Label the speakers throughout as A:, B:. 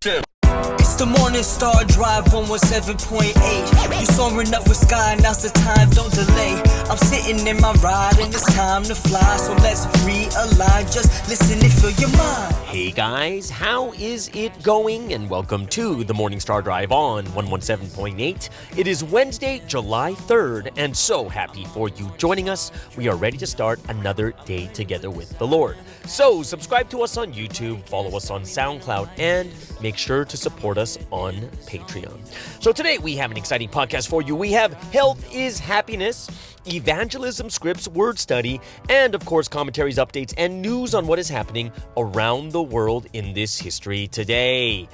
A: It's the Morning Star Drive 117.8. You soaring up with sky, now's the time, don't delay. I'm sitting in my ride and it's time to fly. So let's realign, just listen and fill your mind.
B: Hey guys, how is it going? And welcome to the Morning Star Drive on 117.8. It is Wednesday, July 3rd, and so happy for you joining us. We are ready to start another day together with the Lord. So subscribe to us on YouTube, follow us on SoundCloud, and make sure to support us on Patreon. So today we have an exciting podcast for you. We have Health is Happiness, Evangelism Scripts Word Study, and of course commentaries, updates, and news on what is happening around the world in this history today.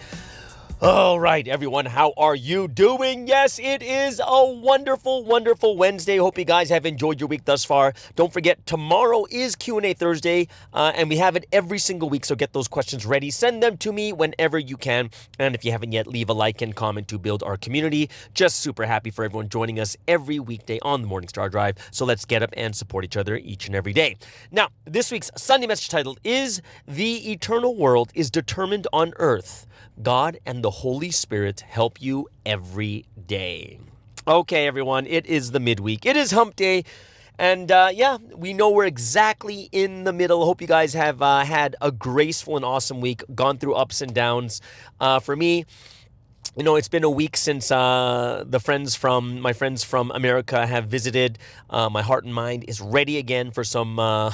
B: All right, everyone, how are you doing? Yes, it is a wonderful, wonderful Wednesday. Hope you guys have enjoyed your week thus far. Don't forget, tomorrow is Q&A Thursday, and we have it every single week, so get those questions ready. Send them to me whenever you can, and if you haven't yet, leave a like and comment to build our community. Just super happy for everyone joining us every weekday on the Morning Star Drive, so let's get up and support each other each and every day. Now, this week's Sunday message title is The Eternal World is Determined on Earth. God and the Holy Spirit help you every day. Okay, everyone, it is the midweek. It is hump day. And we know we're exactly in the middle. Hope you guys have had a graceful and awesome week, gone through ups and downs. For me, you know, it's been a week since my friends from America have visited. My heart and mind is ready again for some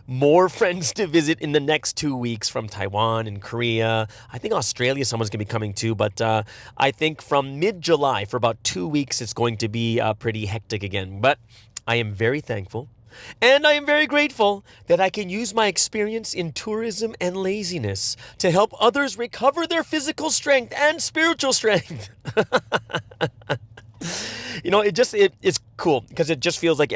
B: more friends to visit in the next 2 weeks from Taiwan and Korea. I think Australia, someone's going to be coming too. But I think from mid-July, for about 2 weeks, it's going to be pretty hectic again. But I am very thankful. And I am very grateful that I can use my experience in tourism and laziness to help others recover their physical strength and spiritual strength. You know, it's cool because it just feels like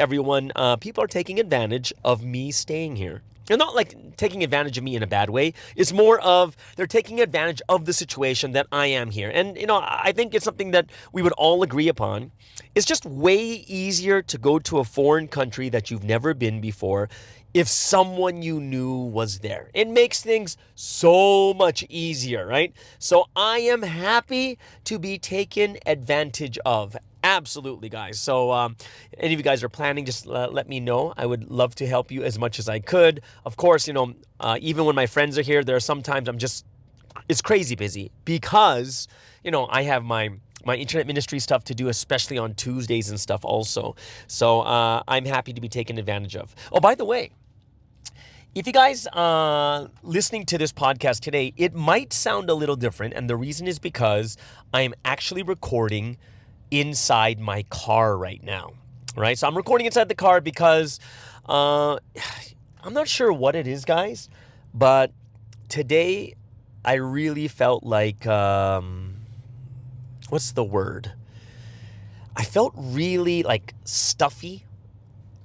B: people are taking advantage of me staying here. They're not like taking advantage of me in a bad way. It's more of they're taking advantage of the situation that I am here. And, you know, I think it's something that we would all agree upon. It's just way easier to go to a foreign country that you've never been before if someone you knew was there. It makes things so much easier, right? So I am happy to be taken advantage of. Absolutely, guys. So any of you guys are planning, just let me know. I would love to help you as much as I could. Of course, you know, even when my friends are here, there are sometimes it's crazy busy because, you know, I have my internet ministry stuff to do, especially on Tuesdays and stuff also. So I'm happy to be taken advantage of. Oh, by the way, if you guys listening to this podcast today, it might sound a little different. And the reason is because I am actually recording inside my car right now, right? So I'm recording inside the car because I'm not sure what it is, guys, but today I really felt like, what's the word? I felt really like stuffy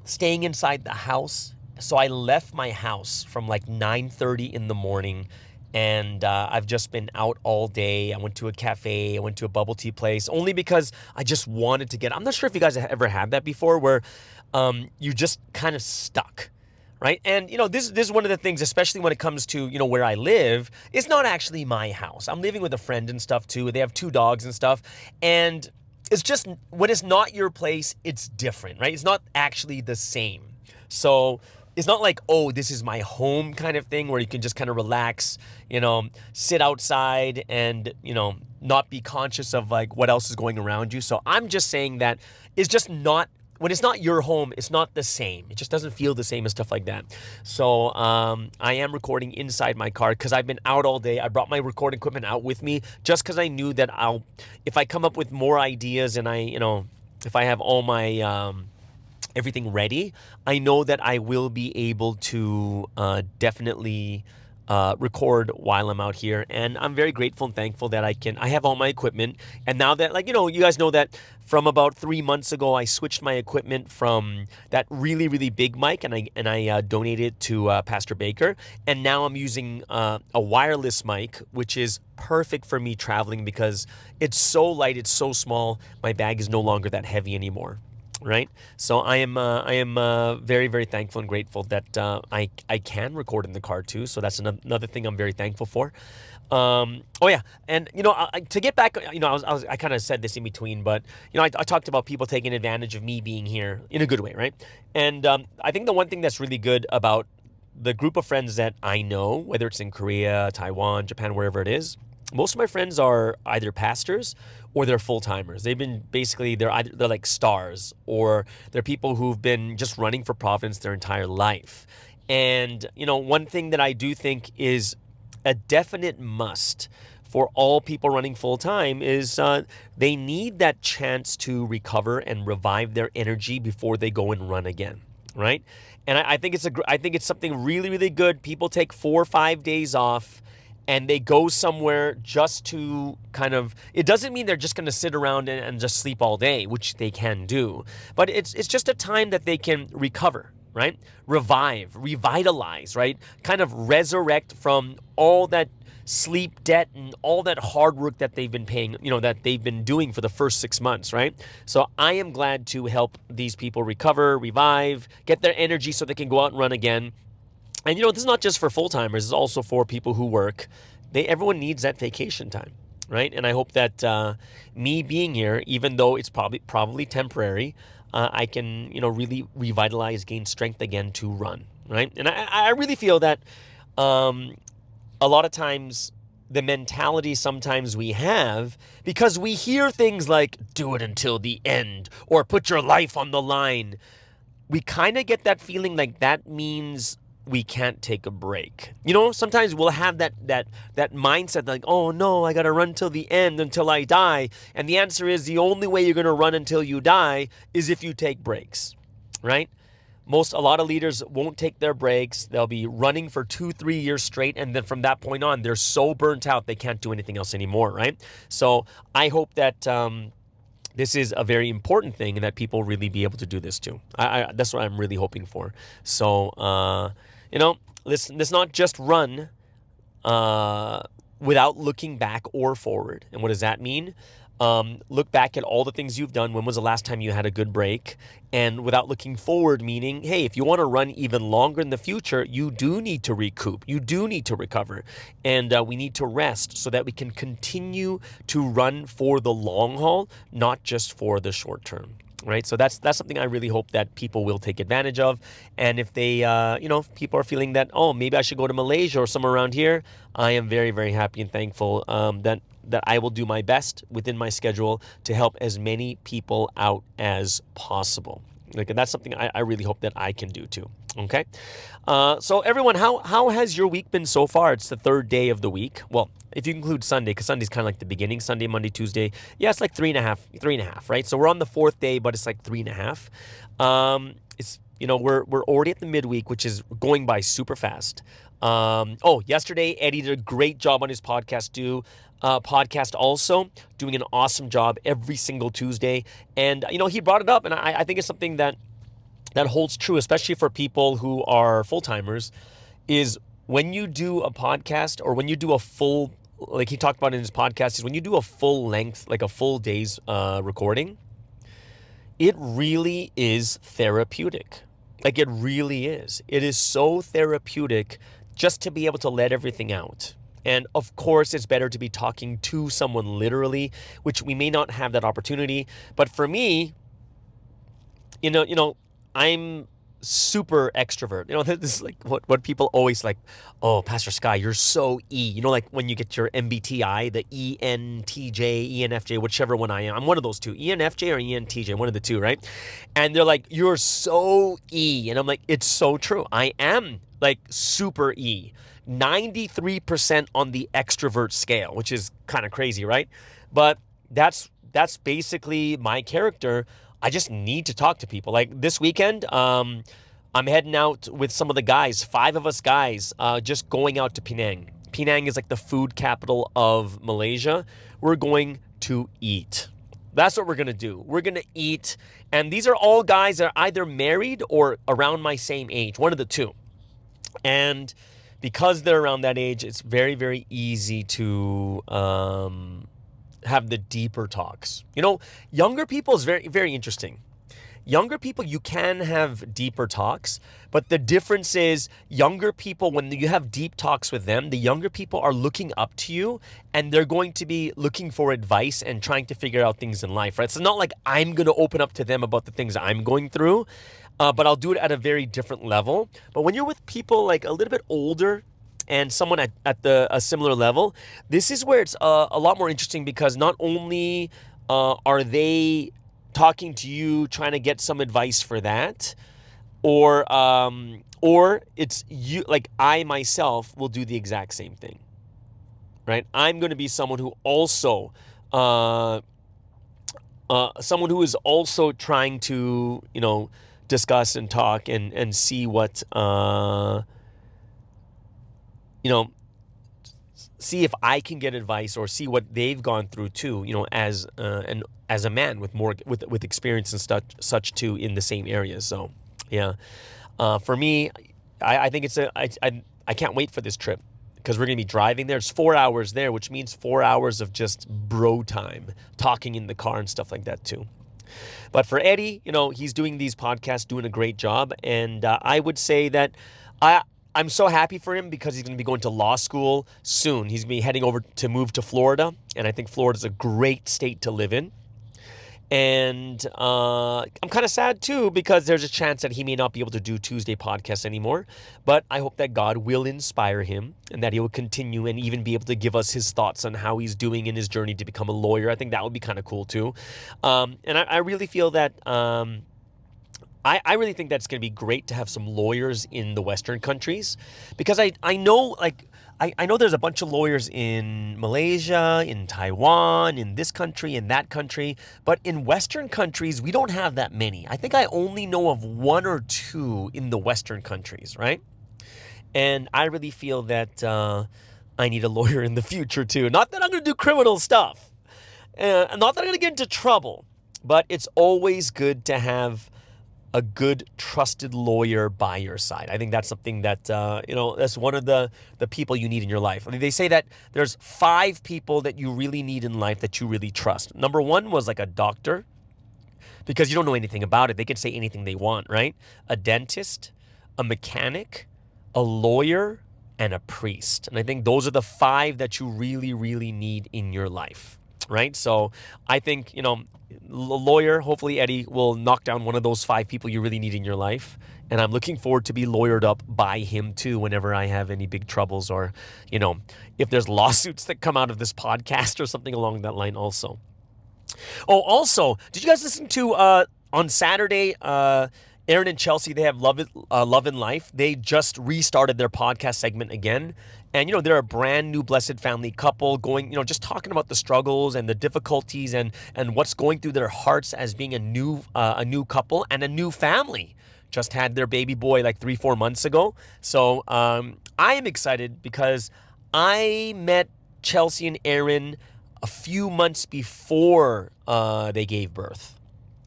B: staying inside the house. So I left my house from like 9:30 in the morning. And I've just been out all day. I went to a cafe. I went to a bubble tea place only because I just wanted to I'm not sure if you guys have ever had that before where you're just kind of stuck, right? And, you know, this is one of the things, especially when it comes to, you know, where I live, it's not actually my house. I'm living with a friend and stuff too. They have 2 dogs and stuff. And it's just when it's not your place, it's different, right? It's not actually the same. So it's not like, oh, this is my home kind of thing where you can just kind of relax, you know, sit outside and, you know, not be conscious of like what else is going around you. So I'm just saying that it's just not, when it's not your home, it's not the same. It just doesn't feel the same and stuff like that. So I am recording inside my car because I've been out all day. I brought my recording equipment out with me just because I knew that if I come up with more ideas and if I have all my everything ready, I know that I will be able to definitely record while I'm out here. And I'm very grateful and thankful that I have all my equipment. And now that, like, you know, you guys know that from about 3 months ago, I switched my equipment from that really, really big mic and I donated it to Pastor Baker. And now I'm using a wireless mic, which is perfect for me traveling because it's so light, it's so small. My bag is no longer that heavy anymore. Right? So I am very, very thankful and grateful that I can record in the car too. So that's another thing I'm very thankful for. Oh yeah, and to get back, I kind of said this in between, but I talked about people taking advantage of me being here in a good way, right? And I think the one thing that's really good about the group of friends that I know, whether it's in Korea, Taiwan, Japan, wherever it is, most of my friends are either pastors or they're full timers. They've been basically they're like stars, or they're people who've been just running for Providence their entire life. And one thing that I do think is a definite must for all people running full time is they need that chance to recover and revive their energy before they go and run again, right? And I think I think it's something really, really good. People take 4 or 5 days off and they go somewhere just to it doesn't mean they're just going to sit around and just sleep all day, which they can do, but it's just a time that they can recover, right? Revive, revitalize, right? Kind of resurrect from all that sleep debt and all that hard work that they've been paying, that they've been doing for the first 6 months, right? So I am glad to help these people recover, revive, get their energy so they can go out and run again. And this is not just for full-timers, it's also for people who work. Everyone needs that vacation time, right? And I hope that me being here, even though it's probably temporary, I can, really revitalize, gain strength again to run, right? And I really feel that a lot of times the mentality sometimes we have, because we hear things like, do it until the end, or put your life on the line, we kind of get that feeling like that means we can't take a break. Sometimes we'll have that mindset like, oh no, I got to run till the end until I die. And the answer is the only way you're going to run until you die is if you take breaks, right? A lot of leaders won't take their breaks. They'll be running for 2-3 years straight. And then from that point on, they're so burnt out, they can't do anything else anymore, right? So I hope that this is a very important thing and that people really be able to do this too. That's what I'm really hoping for. So, let's not just run without looking back or forward. And what does that mean? Look back at all the things you've done. When was the last time you had a good break? And without looking forward, meaning, hey, if you want to run even longer in the future, you do need to recoup. You do need to recover. And we need to rest so that we can continue to run for the long haul, not just for the short term. Right. So that's something I really hope that people will take advantage of. And if they, if people are feeling that, oh, maybe I should go to Malaysia or somewhere around here, I am very, very happy and thankful that I will do my best within my schedule to help as many people out as possible. Like, and that's something I really hope that I can do too. Okay. So everyone, how has your week been so far? It's the third day of the week. Well, if you include Sunday, because Sunday's kind of like the beginning, Sunday, Monday, Tuesday. Yeah, it's like three and a half, right? So we're on the fourth day, but it's like 3.5. It's, we're already at the midweek, which is going by super fast. Yesterday, Eddie did a great job on his podcast also, doing an awesome job every single Tuesday. And, he brought it up, and I think it's something that holds true, especially for people who are full-timers, is when you do a podcast or when you do a full, like he talked about in his podcast, is when you do a full length, like a full day's recording, it really is therapeutic. Like, it really is. It is so therapeutic just to be able to let everything out. And of course, it's better to be talking to someone literally, which we may not have that opportunity. But for me, I'm super extrovert. This is like what people always like, oh, Pastor Sky, you're so E. Like when you get your MBTI, the ENTJ, ENFJ, whichever one I am. I'm one of those two, ENFJ or ENTJ, one of the two, right? And they're like, you're so E. And I'm like, it's so true. I am like super E. 93% on the extrovert scale, which is kind of crazy, right? But that's basically my character. I just need to talk to people. Like this weekend, I'm heading out with some of the guys, 5 of us guys, just going out to Penang. Penang is like the food capital of Malaysia. We're going to eat. That's what we're going to do. We're going to eat. And these are all guys that are either married or around my same age, one of the two. And because they're around that age, it's very, very easy to have the deeper talks. Younger people is very, very interesting. younger people, you can have deeper talks, but the difference is younger people, when you have deep talks with them, the younger people are looking up to you and they're going to be looking for advice and trying to figure out things in life, right? So it's not like I'm going to open up to them about the things I'm going through, but I'll do it at a very different level. But when you're with people like a little bit older and someone at a similar level, this is where it's a lot more interesting, because not only are they talking to you, trying to get some advice for that, or it's you, like I myself will do the exact same thing, right? I'm going to be someone who also, someone who is also trying to, discuss and talk and see what, see if I can get advice or see what they've gone through too, as a man with more with experience and such too in the same areas. So, yeah, for me, I think I can't wait for this trip, because we're gonna be driving there. It's 4 hours there, which means 4 hours of just bro time, talking in the car and stuff like that too. But for Eddie, he's doing these podcasts, doing a great job, and I would say that I'm so happy for him, because he's going to be going to law school soon. He's going to be heading over to move to Florida, and I think Florida's a great state to live in. And I'm kind of sad too, because there's a chance that he may not be able to do Tuesday podcasts anymore. But I hope that God will inspire him and that he will continue and even be able to give us his thoughts on how he's doing in his journey to become a lawyer. I think that would be kind of cool too. And I really feel that I really think that's going to be great to have some lawyers in the Western countries, because I know, like, I know there's a bunch of lawyers in Malaysia, in Taiwan, in this country, in that country, but in Western countries, we don't have that many. I think I only know of one or two in the Western countries, right? And I really feel that I need a lawyer in the future too. Not that I'm going to do criminal stuff, not that I'm going to get into trouble, but it's always good to have a good, trusted lawyer by your side. I think that's something that, that's one of the people you need in your life. I mean, they say that there's 5 people that you really need in life that you really trust. Number 1 was like a doctor, because you don't know anything about it. They can say anything they want, right? A dentist, a mechanic, a lawyer, and a priest. And I think those are the 5 that you really, really need in your life, right? So I think, lawyer, hopefully Eddie will knock down one of those 5 people you really need in your life. And I'm looking forward to be lawyered up by him too, whenever I have any big troubles, or, if there's lawsuits that come out of this podcast or something along that line also. Oh, also, did you guys listen to, on Saturday, Aaron and Chelsea, they have Love in Life. They just restarted their podcast segment again. And, they're a brand new blessed family couple going, just talking about the struggles and the difficulties and what's going through their hearts as being a new couple and a new family. Just had their baby boy like 3-4 months ago. So I am excited, because I met Chelsea and Aaron a few months before they gave birth,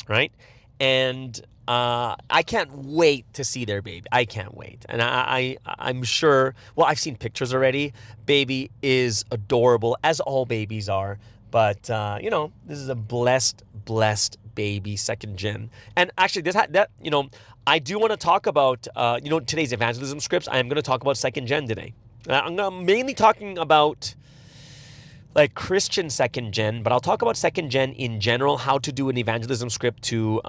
B: right? And I can't wait to see their baby. I can't wait. And I'm sure, well, I've seen pictures already. Baby is adorable, as all babies are. But, this is a blessed baby, second gen. And actually, I do want to talk about, today's evangelism scripts. I am going to talk about second gen today. I'm mainly talking about like Christian second gen, but I'll talk about second gen in general, how to do an evangelism script to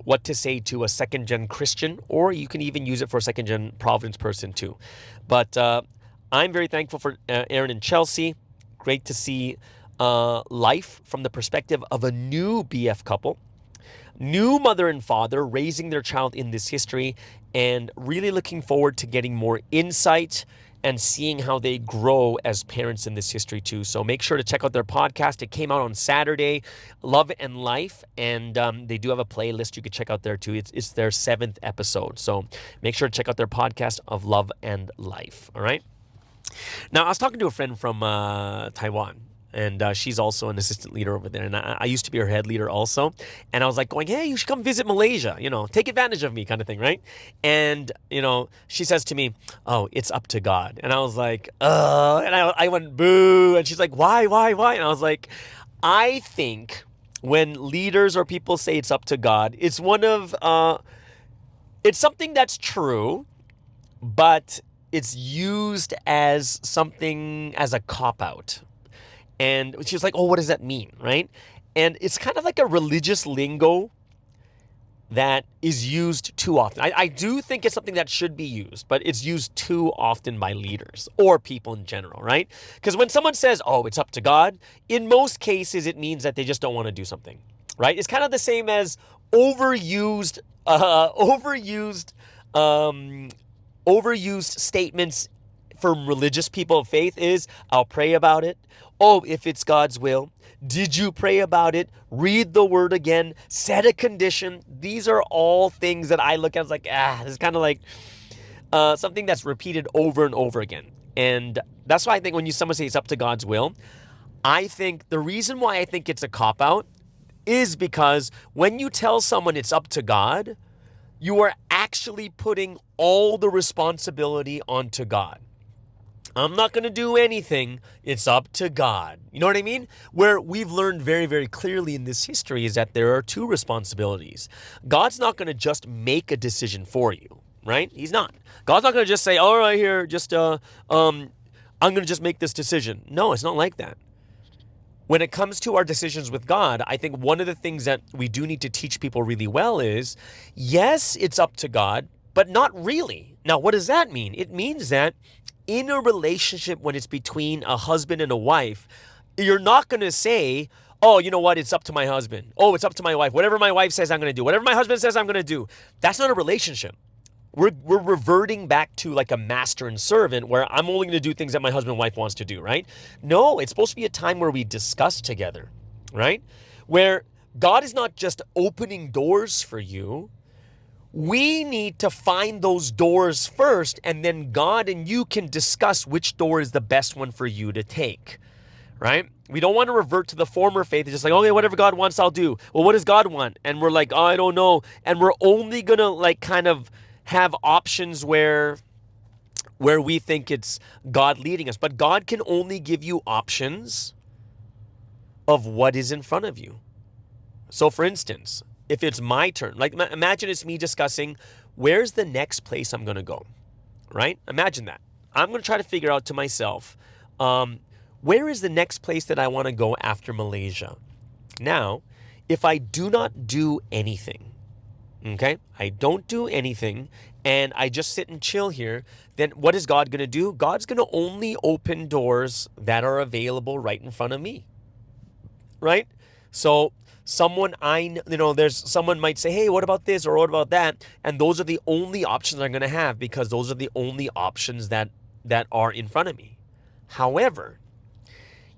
B: what to say to a second gen Christian, or you can even use it for a second gen Providence person too. But I'm very thankful for Aaron and Chelsea. Great to see life from the perspective of a new BF couple, new mother and father raising their child in this history, and really looking forward to getting more insight and seeing how they grow as parents in this history too. So make sure to check out their podcast. It came out on Saturday, Love and Life, and they do have a playlist you could check out there too. It's their 7th episode. So make sure to check out their podcast of Love and Life, all right? Now, I was talking to a friend from Taiwan, and she's also an assistant leader over there. And I used to be her head leader also. And I was like going, hey, you should come visit Malaysia, take advantage of me kind of thing, right? And, she says to me, oh, it's up to God. And I was like, and I went, boo. And she's like, why? And I was like, I think when leaders or people say it's up to God, it's it's something that's true, but it's used as something, as a cop-out. And she's like, oh, what does that mean, right? And it's kind of like a religious lingo that is used too often. I do think it's something that should be used, but it's used too often by leaders or people in general, right? Because when someone says, oh, it's up to God, in most cases, it means that they just don't want to do something, right? It's kind of the same as overused statements from religious people of faith is, I'll pray about it. Oh, if it's God's will. Did you pray about it? Read the word again. Set a condition. These are all things that I look at as like, this is kind of like something that's repeated over and over again. And that's why I think when someone says it's up to God's will, I think the reason why I think it's a cop-out is because when you tell someone it's up to God, you are actually putting all the responsibility onto God. I'm not going to do anything. It's up to God. You know what I mean? Where we've learned very, very clearly in this history is that there are two responsibilities. God's not going to just make a decision for you, right? He's not. God's not going to just say, all right, here, I'm going to just make this decision. No, it's not like that. When it comes to our decisions with God, I think one of the things that we do need to teach people really well is, yes, it's up to God, but not really. Now, what does that mean? It means that in a relationship, when it's between a husband and a wife, you're not going to say, oh, you know what? It's up to my husband. Oh, it's up to my wife. Whatever my wife says, I'm going to do. Whatever my husband says, I'm going to do. That's not a relationship. We're reverting back to like a master and servant where I'm only going to do things that my husband and wife wants to do, right? No, it's supposed to be a time where we discuss together, right? Where God is not just opening doors for you. We need to find those doors first, and then God and you can discuss which door is the best one for you to take, right? We don't want to revert to the former faith. It's just like, okay, whatever God wants, I'll do. Well, what does God want? And we're like, oh, I don't know. And we're only going to like kind of have options where we think it's God leading us. But God can only give you options of what is in front of you. So for instance, if it's my turn, like imagine it's me discussing where's the next place I'm going to go, right? Imagine that. I'm going to try to figure out to myself, where is the next place that I want to go after Malaysia? Now, if I do not do anything, okay, I don't do anything and I just sit and chill here, then what is God going to do? God's going to only open doors that are available right in front of me, right? So someone someone might say, hey, what about this or what about that? And those are the only options I'm going to have because those are the only options that are in front of me. However,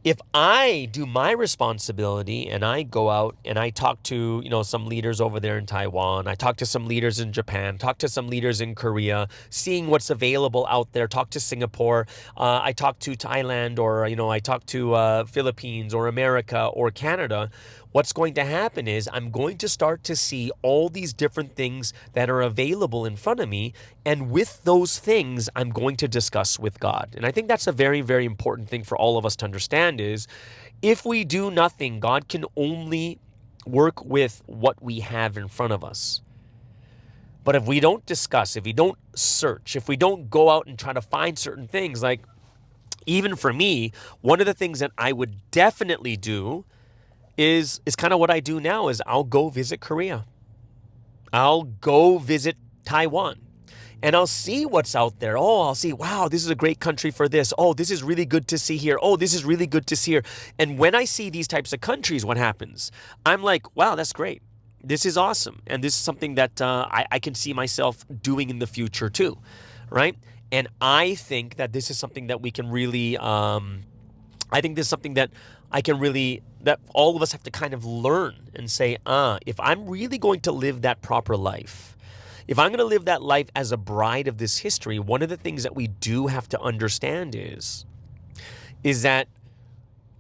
B: if I do my responsibility and I go out and I talk to, some leaders over there in Taiwan, I talk to some leaders in Japan, talk to some leaders in Korea, seeing what's available out there, talk to Singapore, I talk to Thailand, or, I talk to Philippines or America or Canada, what's going to happen is I'm going to start to see all these different things that are available in front of me. And with those things, I'm going to discuss with God. And I think that's a very, very important thing for all of us to understand is if we do nothing, God can only work with what we have in front of us. But if we don't discuss, if we don't search, if we don't go out and try to find certain things, like even for me, one of the things that I would definitely do is kind of what I do now is I'll go visit Korea. I'll go visit Taiwan and I'll see what's out there. Oh, I'll see, wow, this is a great country for this. Oh, this is really good to see here. Oh, this is really good to see here. And when I see these types of countries, what happens? I'm like, wow, that's great. This is awesome. And this is something that I can see myself doing in the future too, right? And I think that this is something that we can really, that all of us have to kind of learn and say, if I'm really going to live that proper life, if I'm going to live that life as a bride of this history, one of the things that we do have to understand is that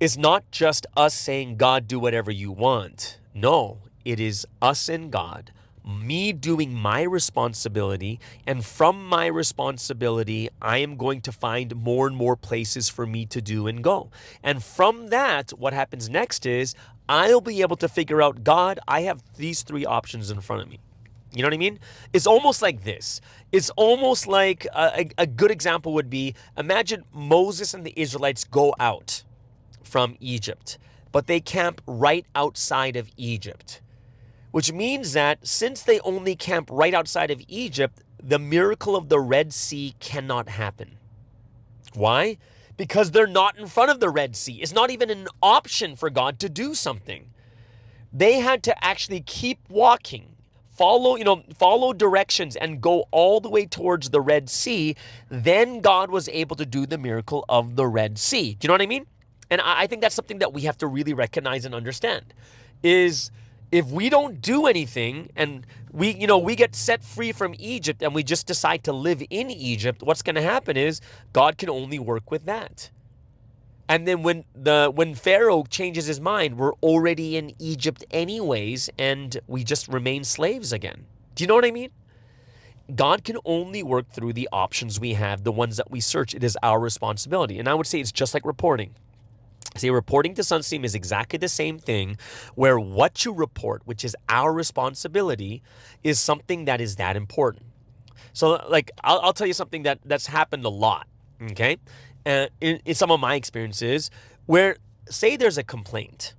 B: it's not just us saying, God, do whatever you want. No, it is us and God me doing my responsibility, and from my responsibility, I am going to find more and more places for me to do and go. And from that, what happens next is I'll be able to figure out, God, I have these three options in front of me. You know what I mean? It's almost like this. It's almost like a good example would be, imagine Moses and the Israelites go out from Egypt, but they camp right outside of Egypt, which means that since they only camp right outside of Egypt, the miracle of the Red Sea cannot happen. Why? Because they're not in front of the Red Sea. It's not even an option for God to do something. They had to actually keep walking, follow directions and go all the way towards the Red Sea. Then God was able to do the miracle of the Red Sea. Do you know what I mean? And I think that's something that we have to really recognize and understand is if we don't do anything and we get set free from Egypt and we just decide to live in Egypt, what's going to happen is God can only work with that. And then when Pharaoh changes his mind, we're already in Egypt anyways, and we just remain slaves again. Do you know what I mean? God can only work through the options we have, the ones that we search. It is our responsibility. And I would say it's just like reporting. See, reporting to Sunstream is exactly the same thing, where what you report, which is our responsibility, is something that is that important. So, like, I'll tell you something that's happened a lot, okay? In some of my experiences, where, say there's a complaint,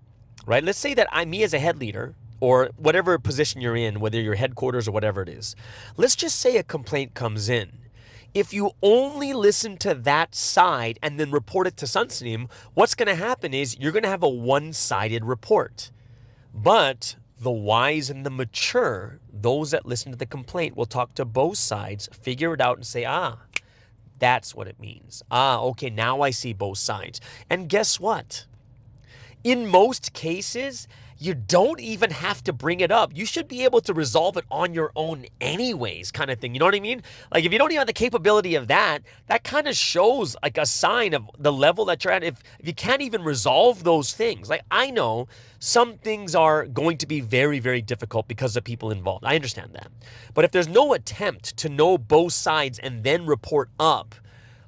B: right? Let's say that me as a head leader, or whatever position you're in, whether you're headquarters or whatever it is, let's just say a complaint comes in. If you only listen to that side and then report it to Sunstream, what's going to happen is you're going to have a one-sided report. But the wise and the mature, those that listen to the complaint, will talk to both sides, figure it out and say, that's what it means. Okay, now I see both sides. And guess what? In most cases, you don't even have to bring it up. You should be able to resolve it on your own anyways, kind of thing. You know what I mean? Like, if you don't even have the capability of that kind of shows like a sign of the level that you're at. If you can't even resolve those things. Like, I know some things are going to be very, very difficult because of people involved. I understand that. But if there's no attempt to know both sides and then report up,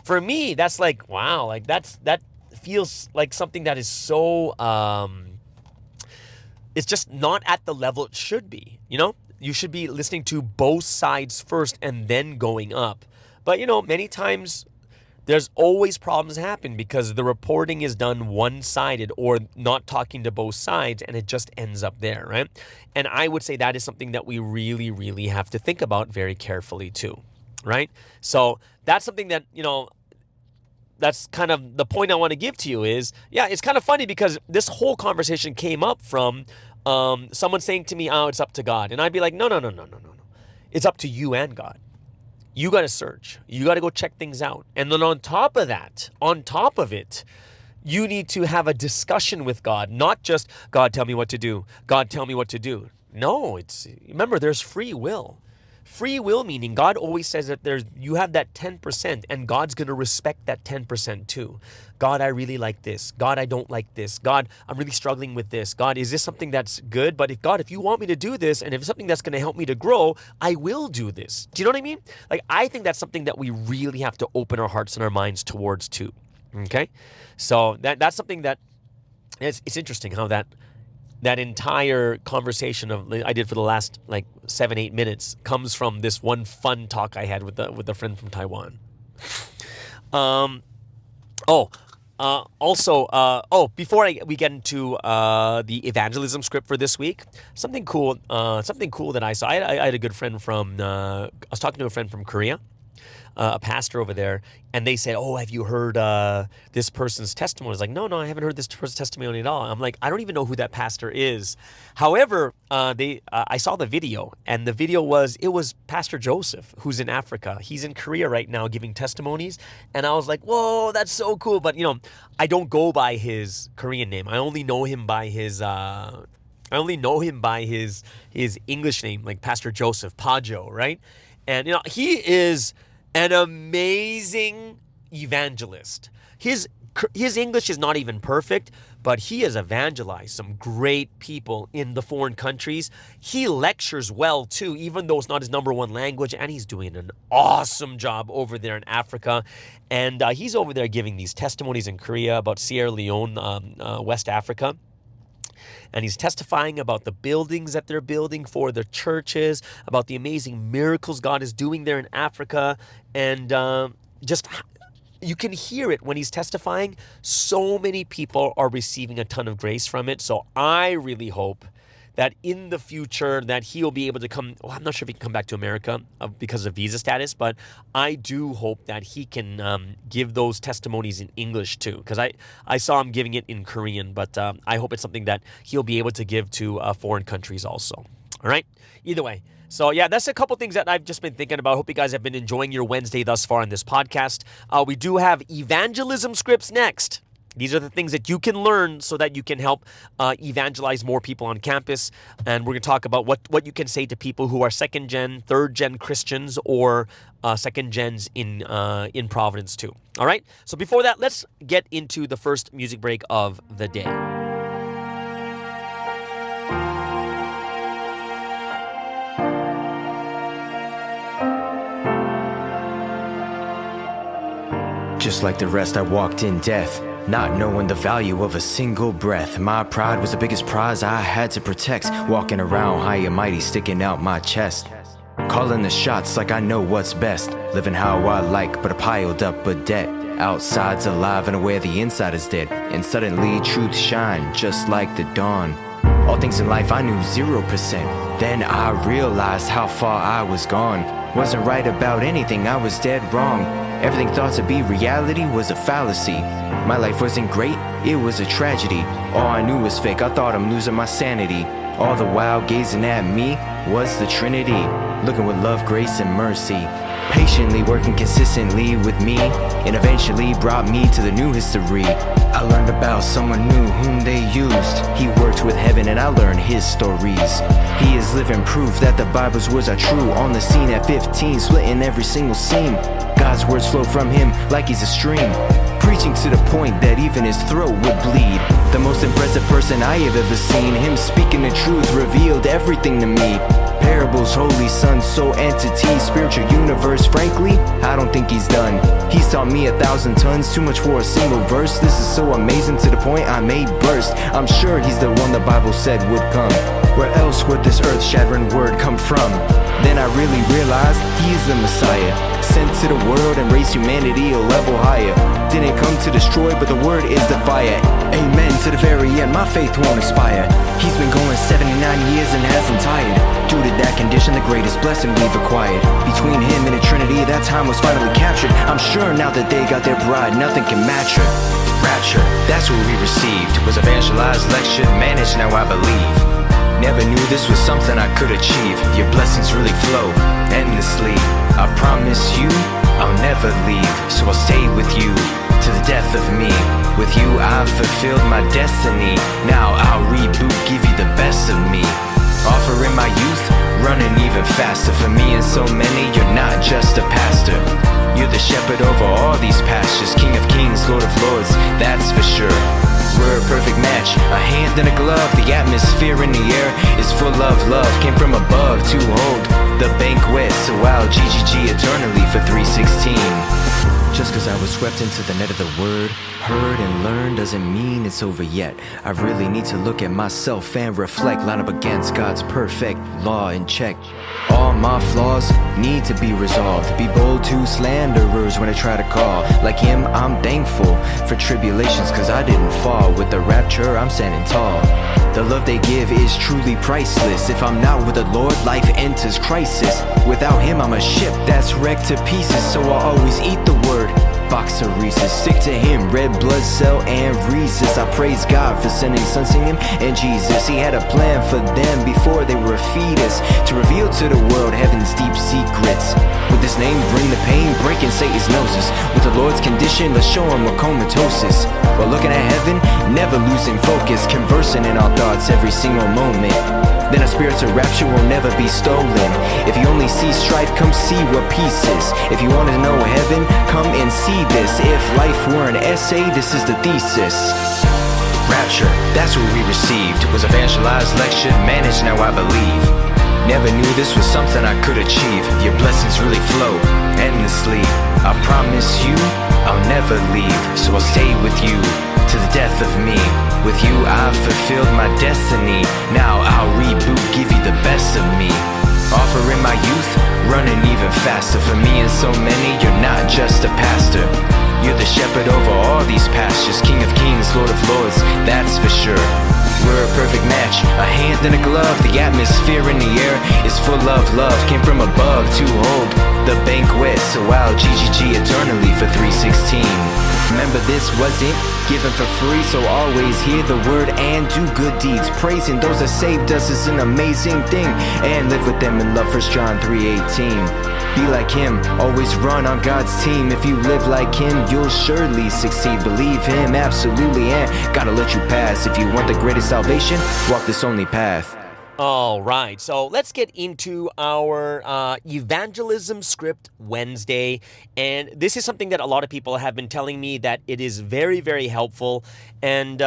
B: for me, that's like, wow, like that feels like something that is so, it's just not at the level it should be. You should be listening to both sides first and then going up. But many times there's always problems happen because the reporting is done one-sided or not talking to both sides, and it just ends up there, right? And I would say that is something that we really, really have to think about very carefully too, right? So that's something that, that's kind of the point I want to give to you is, it's kind of funny because this whole conversation came up from someone saying to me, it's up to God. And I'd be like, no. It's up to you and God. You got to search. You got to go check things out. And then on top of it, you need to have a discussion with God, not just, God, tell me what to do. God, tell me what to do. No, remember, there's free will. Free will meaning God always says that you have that 10% and God's going to respect that 10% too. God, I really like this. God, I don't like this. God, I'm really struggling with this. God, is this something that's good? But if you want me to do this and if it's something that's going to help me to grow, I will do this. Do you know what I mean? Like, I think that's something that we really have to open our hearts and our minds towards too. Okay? So that's something that it's interesting how that entire conversation I did for the last 7-8 minutes comes from this one fun talk I had with a friend from Taiwan. Before we get into the evangelism script for this week, something cool that I saw. I had a good friend I was talking to a friend from Korea, a pastor over there, and they said, have you heard this person's testimony? I was like, no, I haven't heard this person's testimony at all. I'm like, I don't even know who that pastor is. However, I saw the video, and the video was Pastor Joseph, who's in Africa. He's in Korea right now giving testimonies, and I was like, whoa, that's so cool. But, I don't go by his Korean name. I only know him by his English name, like Pastor Joseph, Pajo, right? And, he is an amazing evangelist. His English is not even perfect, but he has evangelized some great people in the foreign countries. He lectures well too, even though it's not his number one language, and he's doing an awesome job over there in Africa. And he's over there giving these testimonies in Korea about Sierra Leone, West Africa. And he's testifying about the buildings that they're building for their churches, about the amazing miracles God is doing there in Africa, and you can hear it when he's testifying. So many people are receiving a ton of grace from it. So I really hope that in the future that he'll be able to come. Well, I'm not sure if he can come back to America because of visa status, but I do hope that he can give those testimonies in English too, because I saw him giving it in Korean, but I hope it's something that he'll be able to give to foreign countries also. All right? Either way. So yeah, that's a couple things that I've just been thinking about. Hope you guys have been enjoying your Wednesday thus far on this podcast. We do have evangelism scripts next. These are the things that you can learn so that you can help evangelize more people on campus. And we're going to talk about what you can say to people who are second gen, third gen Christians, or second gens in Providence too. All right. So before that, let's get into the first music break of the day.
C: Just like the rest, I walked in death, not knowing the value of a single breath. My pride was the biggest prize I had to protect, walking around high and mighty, sticking out my chest. Calling the shots like I know what's best, living how I like, but I piled up a debt. Outside's alive and aware the inside is dead, and suddenly truth shine just like the dawn. All things in life I knew 0%, then I realized how far I was gone. Wasn't right about anything, I was dead wrong. Everything thought to be reality was a fallacy. My life wasn't great, it was a tragedy. All I knew was fake, I thought I'm losing my sanity. All the while gazing at me was the Trinity, looking with love, grace, and mercy. Patiently working consistently with me, and eventually brought me to the new history. I learned about someone new whom they used. He worked with heaven and I learned his stories. He is living proof that the Bible's words are true. On the scene at 15, splitting every single seam. God's words flow from him like he's a stream, preaching to the point that even his throat would bleed. The most impressive person I have ever seen. Him speaking the truth revealed everything to me. Parables, Holy Son, soul entity, spiritual universe. Frankly, I don't think he's done. He's taught me 1,000 tons, too much for a single verse. This is so amazing to the point I may burst. I'm sure he's the one the Bible said would come. Where else would this earth-shattering word come from? Then I really realized he is the Messiah, sent to the world and raised humanity a level higher. Didn't come to destroy, but the word is the fire. Amen to the very end, my faith won't expire. He's been going 79 years and hasn't tired. Due to that condition, the greatest blessing we've acquired. Between him and the Trinity, that time was finally captured. I'm sure now that they got their bride, nothing can match her. Rapture, that's what we received. Was evangelized, lectured, managed, now I believe. Never knew this was something I could achieve. Your blessings really flow endlessly. I promise you, I'll never leave. So I'll stay with you to the death of me. With you I've fulfilled my destiny. Now I'll reboot, give you the best of me. Offering my youth, running even faster. For me and so many, you're not just a pastor. You're the shepherd over all these pastures. King of kings, Lord of lords, that's for sure. We're a perfect match, a hand and a glove. The atmosphere in the air is full of love. Came from above to hold the banquet. So I'll GGG eternally for 316. Just cause I was swept into the net of the word, heard and learned, doesn't mean it's over yet. I really need to look at myself and reflect, line up against God's perfect law and check. All my flaws need to be resolved. Be bold to slanderers when I try to call. Like him, I'm thankful for tribulations, cause I didn't fall. With the rapture, I'm standing tall. The love they give is truly priceless. If I'm not with the Lord, life enters crisis. Without him, I'm a ship that's wrecked to pieces. So I'll always eat the word. Box of Reese's, stick to him, red blood cell and Rhesus. I praise God for sending Son, sing him, and Jesus. He had a plan for them before they were a fetus, to reveal to the world heaven's deep secrets. With his name, bring the pain, breaking Satan's noses. With the Lord's condition, let's show him a comatosis. While looking at heaven, never losing focus, conversing in our thoughts every single moment. Then a spiritual rapture will never be stolen. If you only see strife, come see what peace is. If you want to know heaven, come and see this. If life were an essay, this is the thesis. Rapture, that's what we received. Was evangelized, lectured, managed, now I believe. Never knew this was something I could achieve. Your blessings really flow endlessly. I promise you, I'll never leave. So I'll stay with you to the death of me. With you I've fulfilled my destiny. Now I'll reboot, give you the best of me. Offering my youth, running even faster. For me and so many, you're not just a pastor. You're the shepherd over all these pastures. King of kings, Lord of lords, that's for sure. We're a perfect match, a hand and a glove. The atmosphere in the air is full of love. Came from above to hold the banquet. So I'll GGG eternally for 316. Remember, this wasn't given for free, so always hear the word and do good deeds. Praising those that saved us is an amazing thing. And live with them in love, 1 John 3:18. Be like him, always run on God's team. If you live like him, you'll surely succeed. Believe him, absolutely, and gotta let you pass. If you want the greatest salvation, walk this only path.
B: All right, so let's get into our Evangelism Script Wednesday. And this is something that a lot of people have been telling me that it is very, very helpful. And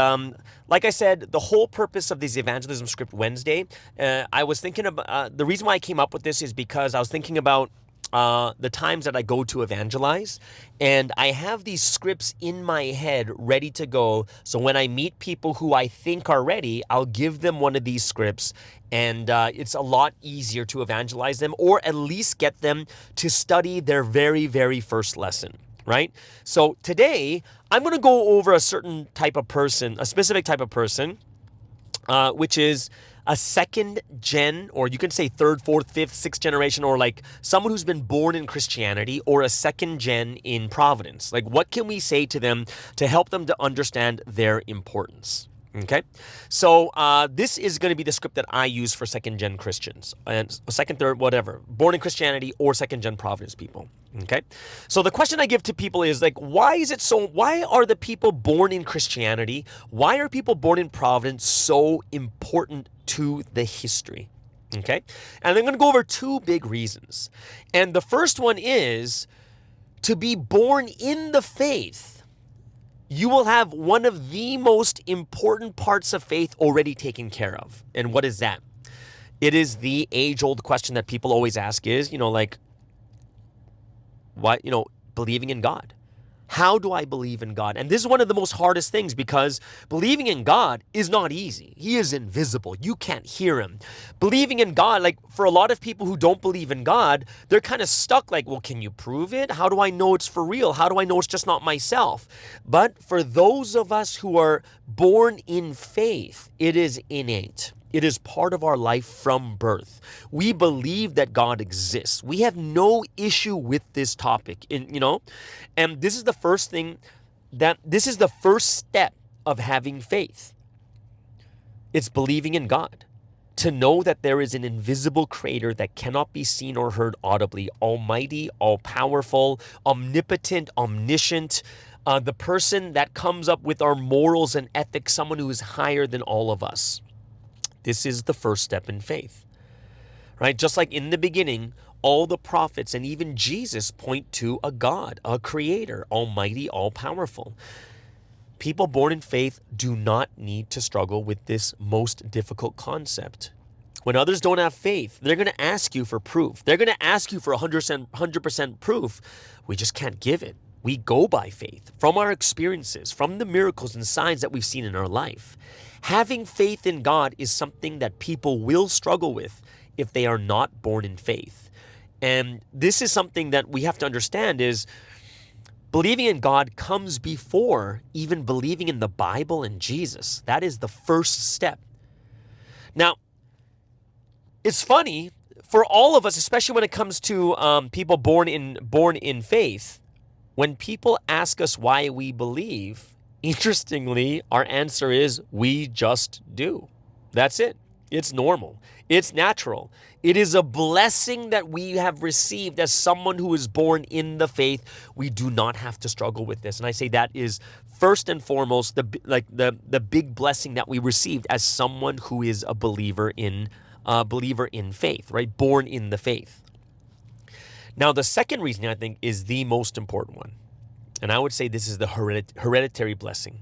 B: like I said, the whole purpose of this Evangelism Script Wednesday, I was thinking about, the reason why I came up with this is because I was thinking about the times that I go to evangelize, and I have these scripts in my head ready to go. So when I meet people who I think are ready, I'll give them one of these scripts, and it's a lot easier to evangelize them, or at least get them to study their very, very first lesson, right? So today, I'm going to go over a certain type of person, a specific type of person, which is a second gen, or you can say third, fourth, fifth, sixth generation, or like someone who's been born in Christianity, or a second gen in Providence. Like, what can we say to them to help them to understand their importance? Okay, so this is going to be the script that I use for second gen Christians, and second, third, whatever, born in Christianity or second gen Providence people. Okay, so the question I give to people is like, why are the people born in Christianity, why are people born in Providence so important to the history? Okay, and I'm going to go over two big reasons. And the first one is to be born in the faith. You will have one of the most important parts of faith already taken care of. And what is that? It is the age-old question that people always ask is, believing in God. How do I believe in God? And this is one of the most hardest things, because believing in God is not easy. He is invisible. You can't hear him. Believing in God, like for a lot of people who don't believe in God, they're kind of stuck like, well, can you prove it? How do I know it's for real? How do I know it's just not myself? But for those of us who are born in faith, it is innate. It is part of our life from birth. We believe that God exists. We have no issue with this topic, and this is the first step of having faith. It's believing in God, to know that there is an invisible creator that cannot be seen or heard audibly, almighty, all-powerful, omnipotent, omniscient, the person that comes up with our morals and ethics, someone who is higher than all of us. This is the first step in faith, right? Just like in the beginning, all the prophets and even Jesus point to a God, a creator, almighty, all-powerful. People born in faith do not need to struggle with this most difficult concept. When others don't have faith, they're going to ask you for proof. They're going to ask you for 100% proof. We just can't give it. We go by faith from our experiences, from the miracles and signs that we've seen in our life. Having faith in God is something that people will struggle with if they are not born in faith. And this is something that we have to understand is believing in God comes before even believing in the Bible and Jesus. That is the first step. Now, it's funny for all of us, especially when it comes to people born in faith, when people ask us why we believe, interestingly, our answer is we just do. That's it. It's normal. It's natural. It is a blessing that we have received as someone who is born in the faith. We do not have to struggle with this. And I say that is first and foremost, the big blessing that we received as someone who is a believer in faith, right? Born in the faith. Now, the second reason I think is the most important one, and I would say this is the hereditary blessing.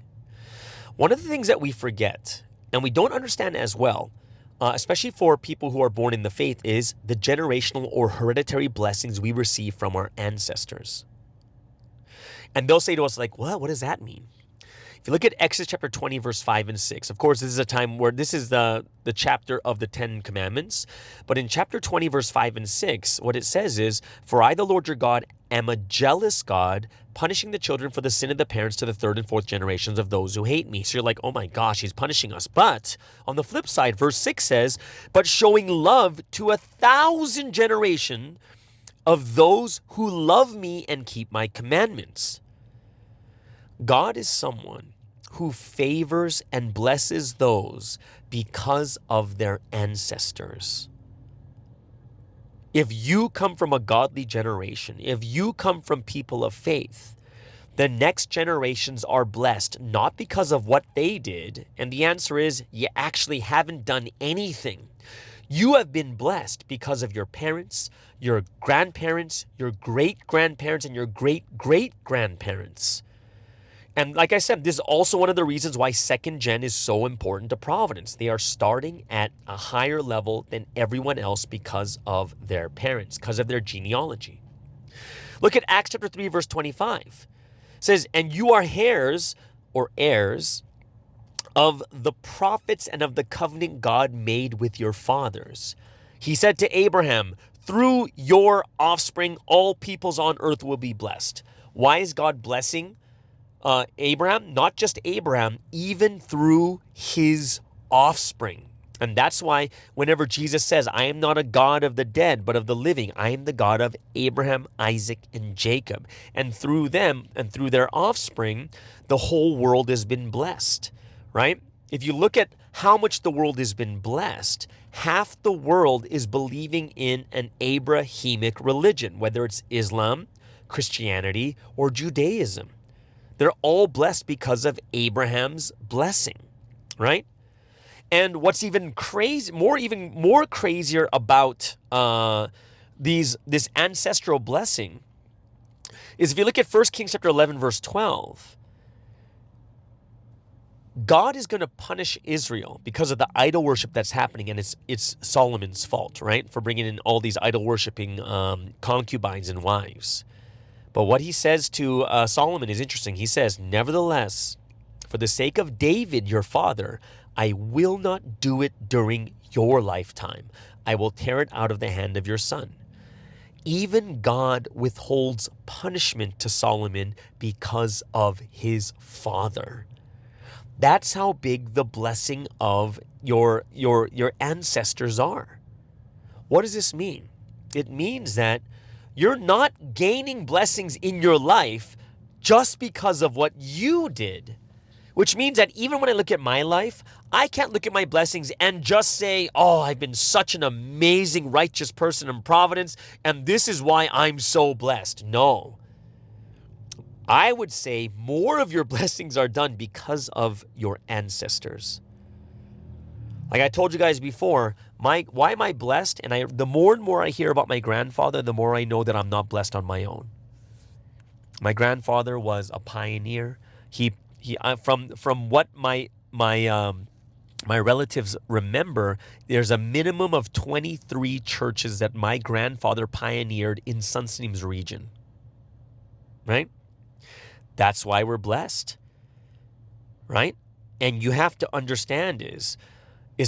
B: One of the things that we forget and we don't understand as well, especially for people who are born in the faith, is the generational or hereditary blessings we receive from our ancestors. And they'll say to us like, what does that mean? If you look at Exodus chapter 20, verse 5 and 6, of course, this is a time where this is the chapter of the 10 commandments. But in chapter 20, verse 5 and 6, what it says is, "For I, the Lord your God, am a jealous God, punishing the children for the sin of the parents to the third and fourth generations of those who hate me." So you're like, oh my gosh, he's punishing us. But on the flip side, verse 6 says, "But showing love to 1,000 generations of those who love me and keep my commandments." God is someone who favors and blesses those because of their ancestors. If you come from a godly generation, if you come from people of faith, the next generations are blessed not because of what they did. And the answer is, you actually haven't done anything. You have been blessed because of your parents, your grandparents, your great-grandparents, and your great-great-grandparents. And like I said, this is also one of the reasons why second gen is so important to Providence. They are starting at a higher level than everyone else because of their parents, because of their genealogy. Look at Acts chapter 3, verse 25. It says, "And you are heirs of the prophets and of the covenant God made with your fathers. He said to Abraham, 'Through your offspring, all peoples on earth will be blessed.'" Why is God blessing Abraham? Not just Abraham, even through his offspring. And that's why whenever Jesus says, "I am not a God of the dead, but of the living. I am the God of Abraham, Isaac, and Jacob." And through them and through their offspring, the whole world has been blessed, right? If you look at how much the world has been blessed, half the world is believing in an Abrahamic religion, whether it's Islam, Christianity, or Judaism. They're all blessed because of Abraham's blessing, right? And what's even more crazier about this ancestral blessing is if you look at 1 Kings chapter 11, verse 12, God is going to punish Israel because of the idol worship that's happening, and it's Solomon's fault, right, for bringing in all these idol worshiping concubines and wives. But what he says to Solomon is interesting. He says, "Nevertheless, for the sake of David, your father, I will not do it during your lifetime. I will tear it out of the hand of your son." Even God withholds punishment to Solomon because of his father. That's how big the blessing of your ancestors are. What does this mean? It means that you're not gaining blessings in your life just because of what you did. Which means that even when I look at my life, I can't look at my blessings and just say, "Oh, I've been such an amazing, righteous person in Providence, and this is why I'm so blessed." No. I would say more of your blessings are done because of your ancestors. Like I told you guys before, why am I blessed? And the more and more I hear about my grandfather, the more I know that I'm not blessed on my own. My grandfather was a pioneer. He from what my relatives remember, there's a minimum of 23 churches that my grandfather pioneered in Sunsteam's region. Right? That's why we're blessed. Right? And you have to understand is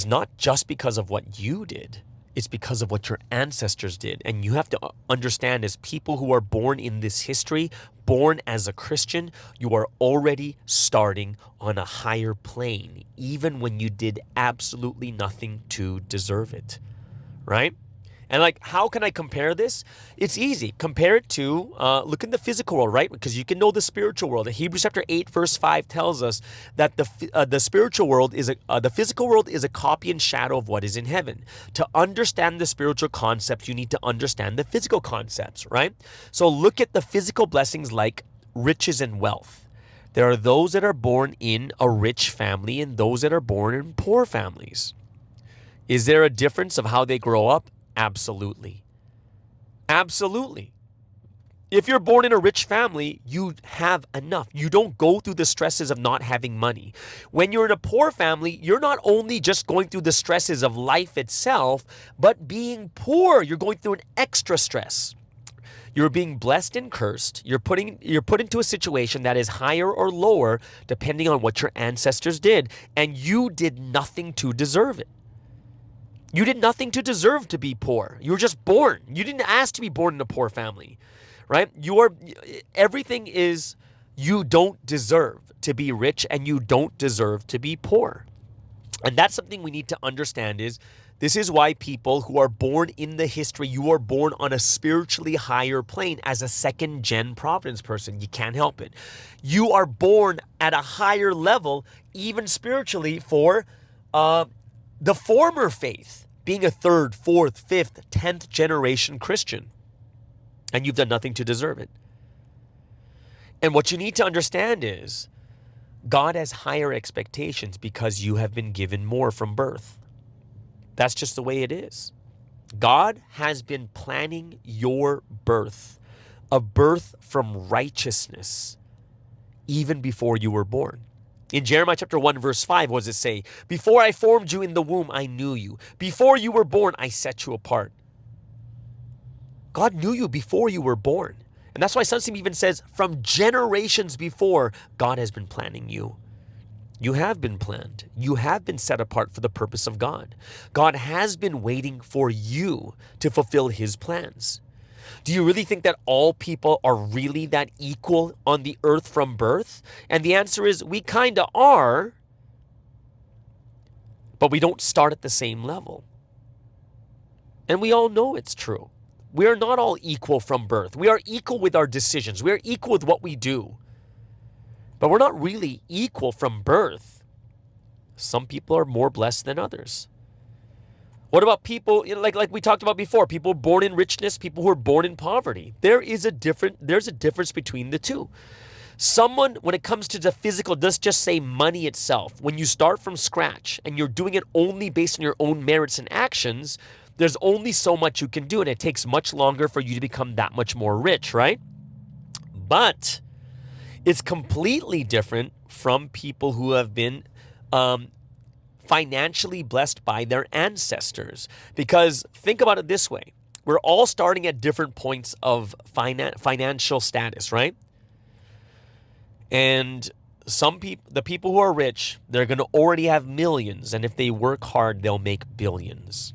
B: not just because of what you did. It's because of what your ancestors did. And you have to understand, as people who are born in this history, born as a Christian, you are already starting on a higher plane, even when you did absolutely nothing to deserve it, right? And like, how can I compare this? It's easy. Compare it to, look in the physical world, right? Because you can know the spiritual world. Hebrews chapter 8, verse 5 tells us that the spiritual world the physical world is a copy and shadow of what is in heaven. To understand the spiritual concepts, you need to understand the physical concepts, right? So look at the physical blessings like riches and wealth. There are those that are born in a rich family and those that are born in poor families. Is there a difference of how they grow up? Absolutely. Absolutely. If you're born in a rich family, you have enough. You don't go through the stresses of not having money. When you're in a poor family, you're not only just going through the stresses of life itself, but being poor, you're going through an extra stress. You're being blessed and cursed. You're put into a situation that is higher or lower depending on what your ancestors did, and you did nothing to deserve it. You did nothing to deserve to be poor. You were just born. You didn't ask to be born in a poor family. Right? Everything is, you don't deserve to be rich and you don't deserve to be poor. And that's something we need to understand is, this is why people who are born in the history, you are born on a spiritually higher plane as a second gen Providence person. You can't help it. You are born at a higher level, even spiritually, for the former faith, being a third, fourth, fifth, 10th generation Christian. And you've done nothing to deserve it. And what you need to understand is God has higher expectations because you have been given more from birth. That's just the way it is. God has been planning your birth, a birth from righteousness, even before you were born. In Jeremiah chapter 1, verse 5, what does it say? Before I formed you in the womb, I knew you. Before you were born, I set you apart. God knew you before you were born. And that's why Sunsim even says, from generations before, God has been planning you. You have been planned. You have been set apart for the purpose of God. God has been waiting for you to fulfill his plans. Do you really think that all people are really that equal on the earth from birth? And the answer is, we kind of are, but we don't start at the same level. And we all know it's true. We are not all equal from birth. We are equal with our decisions. We are equal with what we do. But we're not really equal from birth. Some people are more blessed than others. What about people, like we talked about before, people born in richness, people who are born in poverty? There's a difference between the two. Someone, when it comes to the physical, let's just say money itself, when you start from scratch and you're doing it only based on your own merits and actions, there's only so much you can do, and it takes much longer for you to become that much more rich, right? But it's completely different from people who have been financially blessed by their ancestors. Because think about it this way. We're all starting at different points of financial status, right? And the people who are rich, they're going to already have millions, and if they work hard, they'll make billions.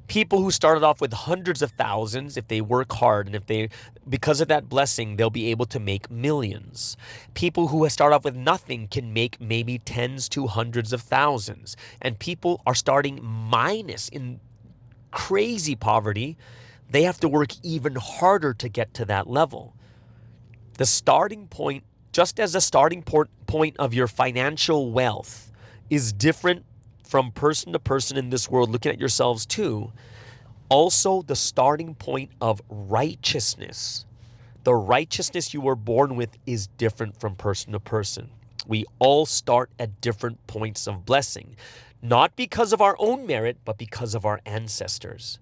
B: People who started off with hundreds of thousands, if they work hard and because of that blessing, they'll be able to make millions. People who start off with nothing can make maybe tens to hundreds of thousands. And people are starting minus in crazy poverty. They have to work even harder to get to that level. The starting point, just as the starting point of your financial wealth is different from person to person in this world, looking at yourselves too, also the starting point of righteousness. The righteousness you were born with is different from person to person. We all start at different points of blessing, not because of our own merit, but because of our ancestors.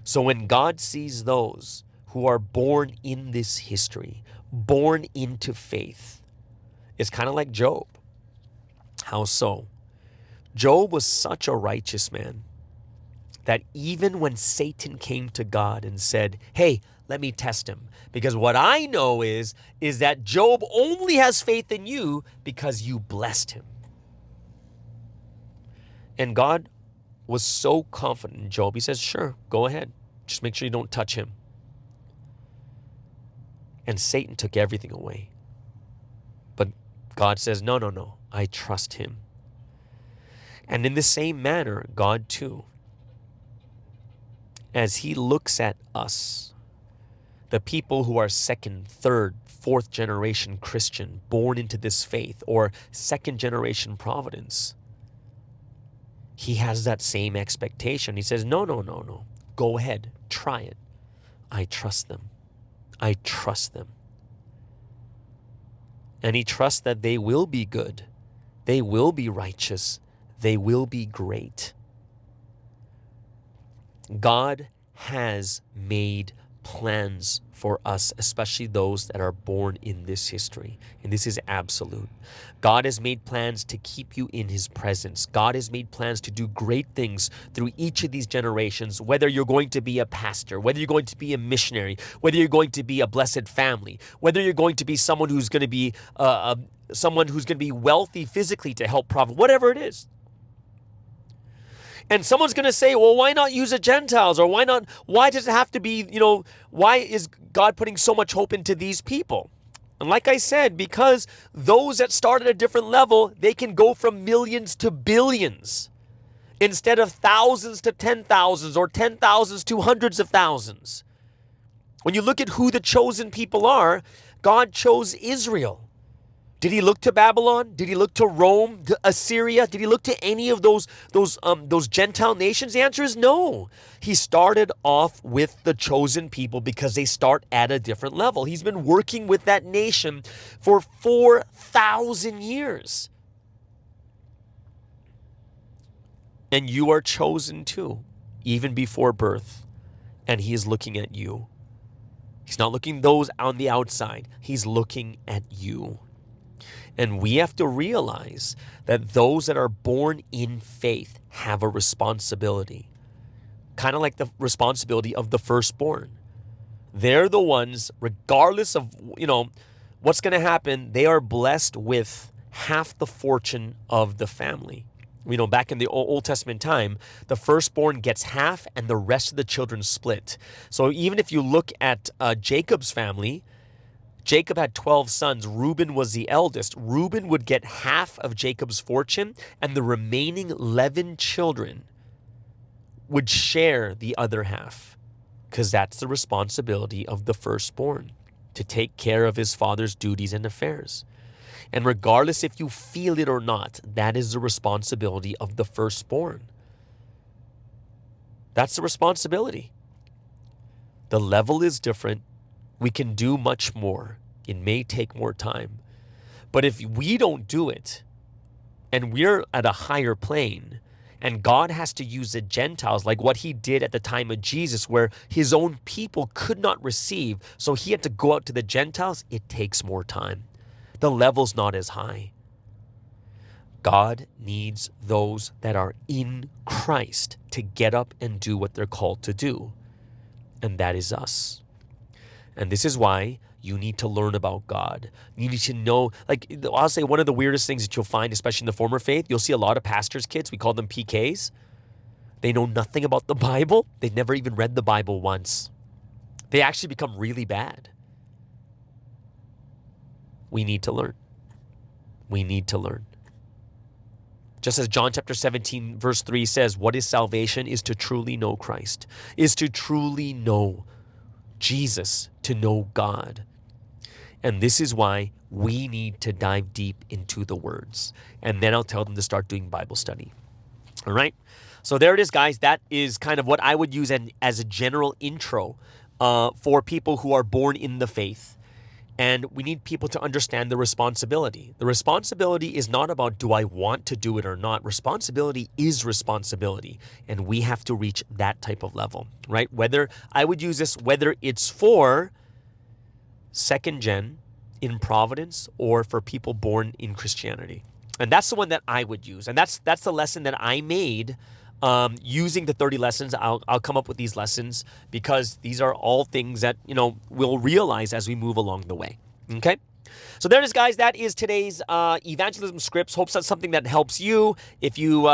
B: So when God sees those who are born in this history, born into faith, it's kind of like Job. How so? Job was such a righteous man that even when Satan came to God and said, hey, let me test him, because what I know is that Job only has faith in you because you blessed him. And God was so confident in Job. He says, sure, go ahead. Just make sure you don't touch him. And Satan took everything away. But God says, no, I trust him. And in the same manner, God too, as he looks at us, the people who are second, third, fourth generation Christian, born into this faith, or second generation Providence, he has that same expectation. He says, no. Go ahead, try it. I trust them. I trust them. And he trusts that they will be good. They will be righteous. They will be great. God has made plans for us, especially those that are born in this history. And this is absolute. God has made plans to keep you in his presence. God has made plans to do great things through each of these generations, whether you're going to be a pastor, whether you're going to be a missionary, whether you're going to be a blessed family, whether you're going to be someone who's going to be wealthy physically to help provide, whatever it is. And someone's going to say, well, why not use the Gentiles? Or why does it have to be, why is God putting so much hope into these people? And like I said, because those that start at a different level, they can go from millions to billions instead of thousands to 10,000s or 10,000s to hundreds of thousands. When you look at who the chosen people are, God chose Israel. Did he look to Babylon? Did he look to Rome, to Assyria? Did he look to any of those Gentile nations? The answer is no. He started off with the chosen people because they start at a different level. He's been working with that nation for 4,000 years. And you are chosen too, even before birth. And he is looking at you. He's not looking those on the outside. He's looking at you. And we have to realize that those that are born in faith have a responsibility. Kind of like the responsibility of the firstborn. They're the ones, regardless of, what's going to happen, they are blessed with half the fortune of the family. Back in the Old Testament time, the firstborn gets half and the rest of the children split. So even if you look at Jacob's family, Jacob had 12 sons. Reuben was the eldest. Reuben would get half of Jacob's fortune, and the remaining 11 children would share the other half, because that's the responsibility of the firstborn, to take care of his father's duties and affairs. And regardless if you feel it or not, that is the responsibility of the firstborn. That's the responsibility. The level is different. We can do much more. It may take more time. But if we don't do it, and we're at a higher plane, and God has to use the Gentiles like what he did at the time of Jesus, where his own people could not receive, so he had to go out to the Gentiles, it takes more time. The level's not as high. God needs those that are in Christ to get up and do what they're called to do. And that is us. And this is why you need to learn about God. You need to know, I'll say one of the weirdest things that you'll find, especially in the former faith, you'll see a lot of pastors' kids, we call them PKs. They know nothing about the Bible. They've never even read the Bible once. They actually become really bad. We need to learn. We need to learn. Just as John chapter 17, verse 3 says, what is salvation is to truly know Christ, is to truly know Jesus, to know God. And this is why we need to dive deep into the words. And then I'll tell them to start doing Bible study. All right? So there it is, guys. That is kind of what I would use as a general intro for people who are born in the faith. And we need people to understand the responsibility. The responsibility is not about, do I want to do it or not? Responsibility is responsibility. And we have to reach that type of level, right? Whether it's for second gen in Providence or for people born in Christianity. And that's the one that I would use. And that's the lesson that I made using the 30 lessons. I'll come up with these lessons because these are all things that, we'll realize as we move along the way. Okay? So there it is, guys. That is today's evangelism scripts. Hope that's something that helps you. If you,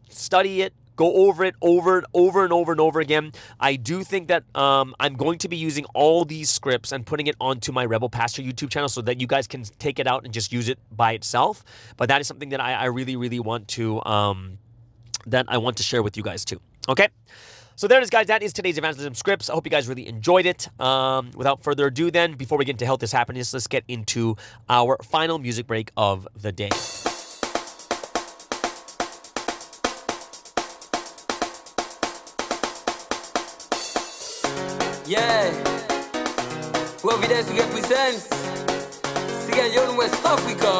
B: study it, go over it over and over again. I do think that I'm going to be using all these scripts and putting it onto my Rebel Pastor YouTube channel so that you guys can take it out and just use it by itself. But that is something that I really, really want to share with you guys too. Okay? So there it is, guys. That is today's evangelism scripts. I hope you guys really enjoyed it. Without further ado then, before we get into Health is Happiness, let's get into our final music break of the day.
D: Yeah, Providence represents. See you're in West Africa.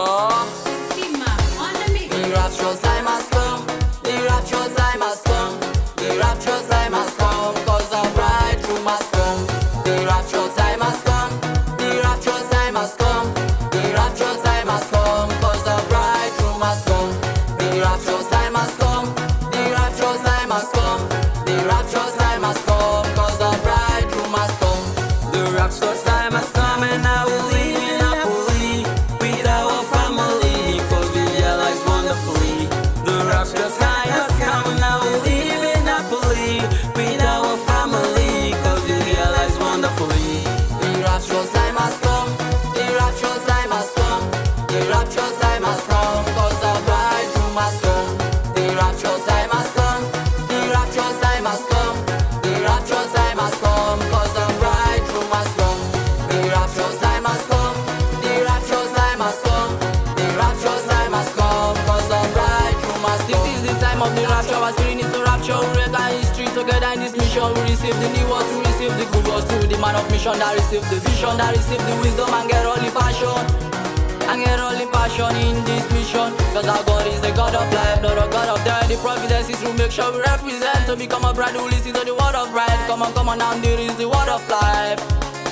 D: The rapture's time has come. The rapture's time has come. The rapture's time has come. Cause the bridegroom has come. The rapture's time has come. The rapture's time has come. The rapture's time has come. Cause the bridegroom has come. The rapture's time has come. The rapture's time has come. The rapture's time has come. Cause the bridegroom has come. The rapture's time has come and I will live happily with our family. Cause we realize wonderfully. The rapture's time has come and I will live happily with our family. Cause we realize wonderfully. The rapture's time has come. The rapture's time has come. The rapture's time has come. Cause the bridegroom has come. The rapture's time has come. The rapture's time has come. The rapture's time has come. Cause the bridegroom has come. The rapture's time has come. The rapture's time has come. The rapture's time has come. Cause the bridegroom has come. This is the time of the rapture. Our spirit is the rapture. We read our history together in this mission. We receive the new words. We receive the good words through the man of mission that receive the vision, that receive the wisdom and get all the passion. And get all the passion in this mission. Cause our God is the God of life, not a God of death. The providence is to make sure we represent. To become a bride who listens to the word of right. Come on now, there is the word of life.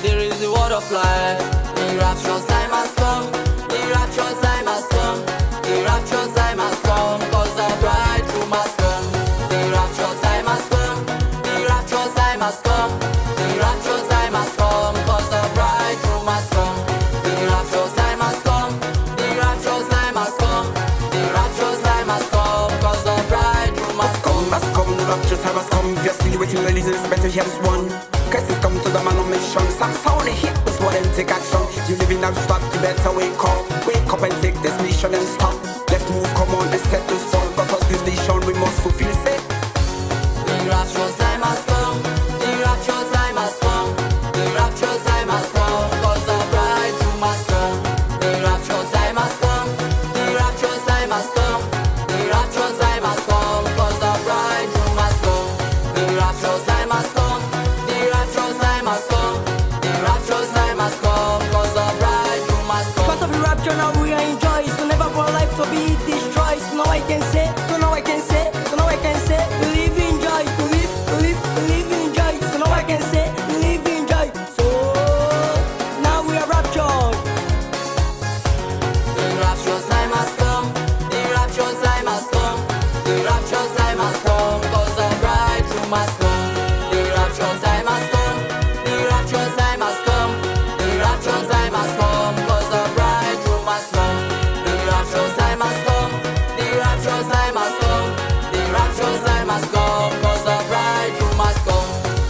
D: There is the word of life. The rapture's time has come. The rapture's time has come. The rapture's time has come. Cause the bridegroom has come. The rapture's time has come. The rapture's time has come. The rapture's time has come. Cause the bridegroom has come. The rapture's time has come. The rapture's time has come. The rapture's time has come. Cause the bridegroom has come.
E: Has come, the rapture's time has come. If you're still waiting, ladies, it's better hear this one. Christ has come to the man on mission. Some sound a hit, but what them take action. You living out stop, you better wake up. Wake up and take this mission and stop. Let's move, come on, let's set this fall. Cause us this vision we must fulfill, say.
D: The rapture's time has come. The rapture's time has come. The rapture's time has come. Cause the bridegroom has come. The rapture's time has come. The rapture's time has come. The rapture's time has come. Cause the bridegroom has come. The rapture's time has come. The rapture's time has come. The rapture's time has come. Cause the bridegroom has come.
F: Because of the rapture now we are in joy. So never for life to be destroyed. So now I can say, so now I can say, so now I can say, we live in joy, we live in joy. So now I can say, we live in joy. So now we are raptured.
D: The rapture's time has come. The rapture's time has come. The rapture's time has come. Cause the bridegroom has come. The rapture's time has come. The rapture's time has come. The rapture's time has come. Cause the bridegroom has come. The rapture's time has come. The rapture's time has come. The rapture's time has come. Cause the bridegroom has come.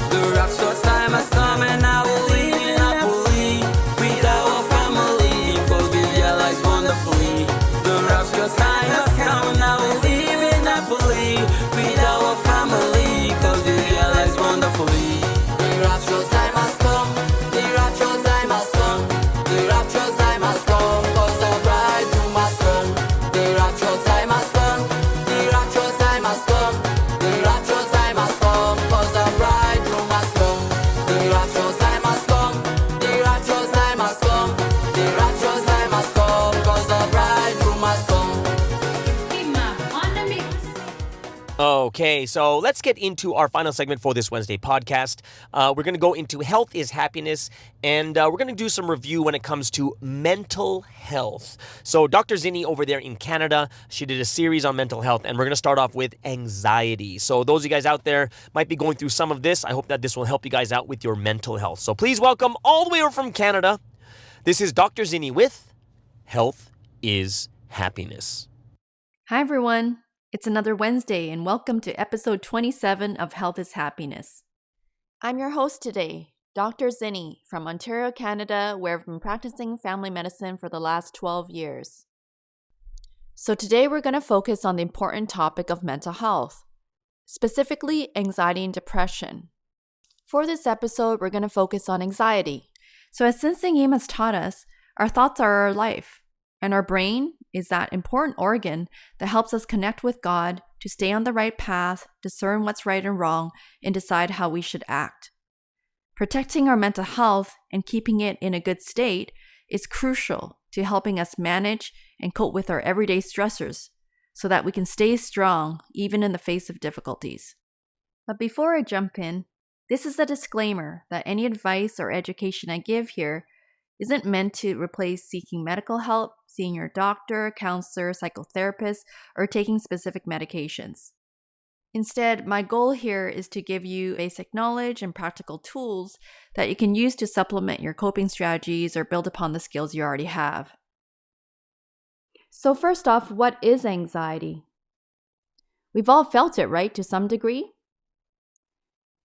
D: The rapture's time has come and I will live happily with our family. Cause we realize wonderfully. The rapture's time has come and I will live happily with our family. Cause we realize wonderfully. The rapture's time has come. The rapture's time has come. The rapture's time has come. Cause the bridegroom has come. The rapture's time has come. The rapture's time has come. The rapture's time has come. Cause the bridegroom has come. The rapture's time has come. The rapture's time has come. The rapture's time has come. Cause the bridegroom has come.
B: Okay, so let's get into our final segment for this Wednesday podcast. We're going to go into health is happiness, and we're going to do some review when it comes to mental health. So Dr. Zinni over there in Canada, she did a series on mental health, and we're going to start off with anxiety. So those of you guys out there might be going through some of this. I hope that this will help you guys out with your mental health. So please welcome all the way over from Canada. This is Dr. Zinni with Health is Happiness.
G: Hi, everyone. It's another Wednesday, and welcome to episode 27 of Health is Happiness. I'm your host today, Dr. Zinni from Ontario, Canada, where I've been practicing family medicine for the last 12 years. So today we're going to focus on the important topic of mental health, specifically anxiety and depression. For this episode, we're going to focus on anxiety. So as Sensei Yim has taught us, our thoughts are our life, and our brain is that important organ that helps us connect with God to stay on the right path, discern what's right and wrong, and decide how we should act. Protecting our mental health and keeping it in a good state is crucial to helping us manage and cope with our everyday stressors so that we can stay strong even in the face of difficulties. But before I jump in, this is a disclaimer that any advice or education I give here isn't meant to replace seeking medical help, seeing your doctor, counselor, psychotherapist, or taking specific medications. Instead, my goal here is to give you basic knowledge and practical tools that you can use to supplement your coping strategies or build upon the skills you already have. So first off, what is anxiety? We've all felt it, right, to some degree?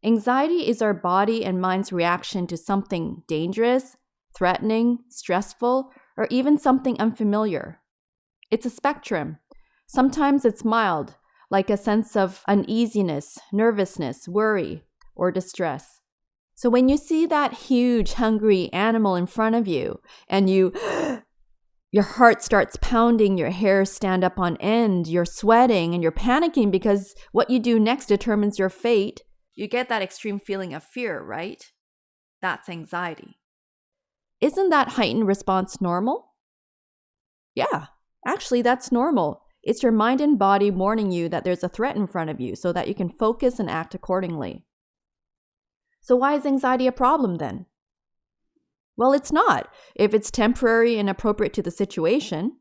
G: Anxiety is our body and mind's reaction to something dangerous, threatening, stressful, or even something unfamiliar. It's a spectrum. Sometimes it's mild, like a sense of uneasiness, nervousness, worry, or distress. So when you see that huge, hungry animal in front of you and your heart starts pounding, your hairs stand up on end, you're sweating and you're panicking because what you do next determines your fate, you get that extreme feeling of fear, right? That's anxiety. Isn't that heightened response normal? Yeah, actually that's normal. It's your mind and body warning you that there's a threat in front of you so that you can focus and act accordingly. So why is anxiety a problem then? Well, it's not, if it's temporary and appropriate to the situation.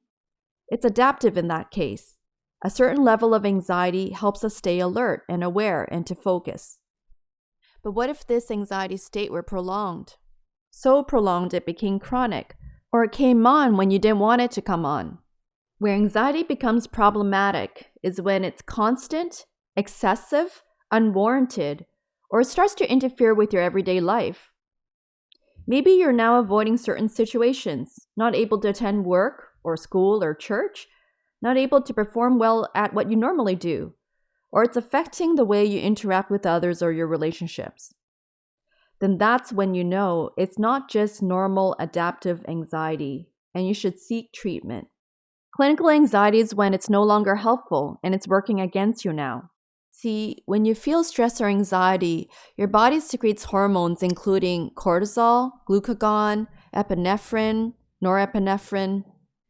G: It's adaptive in that case. A certain level of anxiety helps us stay alert and aware and to focus. But what if this anxiety state were prolonged? So prolonged it became chronic, or it came on when you didn't want it to come on. Where anxiety becomes problematic is when it's constant, excessive, unwarranted, or it starts to interfere with your everyday life. Maybe you're now avoiding certain situations, not able to attend work or school or church, not able to perform well at what you normally do, or it's affecting the way you interact with others or your relationships. Then that's when you know it's not just normal adaptive anxiety, and you should seek treatment. Clinical anxiety is when it's no longer helpful and it's working against you now. See, when you feel stress or anxiety, your body secretes hormones including cortisol, glucagon, epinephrine, norepinephrine.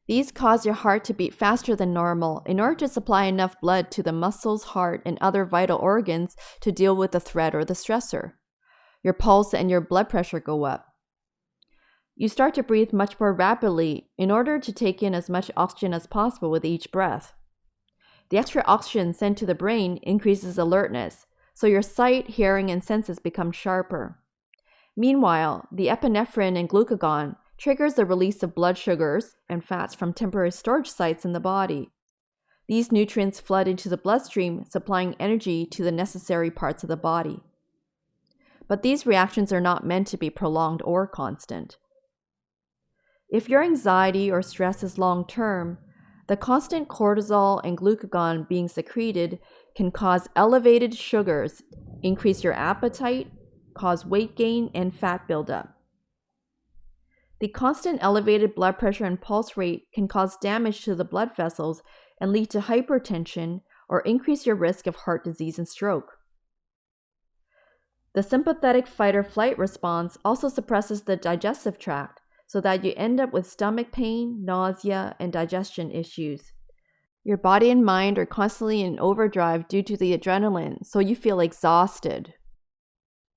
G: These cause your heart to beat faster than normal in order to supply enough blood to the muscles, heart, and other vital organs to deal with the threat or the stressor. Your pulse and your blood pressure go up. You start to breathe much more rapidly in order to take in as much oxygen as possible with each breath. The extra oxygen sent to the brain increases alertness, so your sight, hearing, and senses become sharper. Meanwhile, the epinephrine and glucagon triggers the release of blood sugars and fats from temporary storage sites in the body. These nutrients flood into the bloodstream, supplying energy to the necessary parts of the body. But these reactions are not meant to be prolonged or constant. If your anxiety or stress is long-term, the constant cortisol and glucagon being secreted can cause elevated sugars, increase your appetite, cause weight gain, and fat buildup. The constant elevated blood pressure and pulse rate can cause damage to the blood vessels and lead to hypertension or increase your risk of heart disease and stroke. The sympathetic fight-or-flight response also suppresses the digestive tract, so that you end up with stomach pain, nausea, and digestion issues. Your body and mind are constantly in overdrive due to the adrenaline, so you feel exhausted.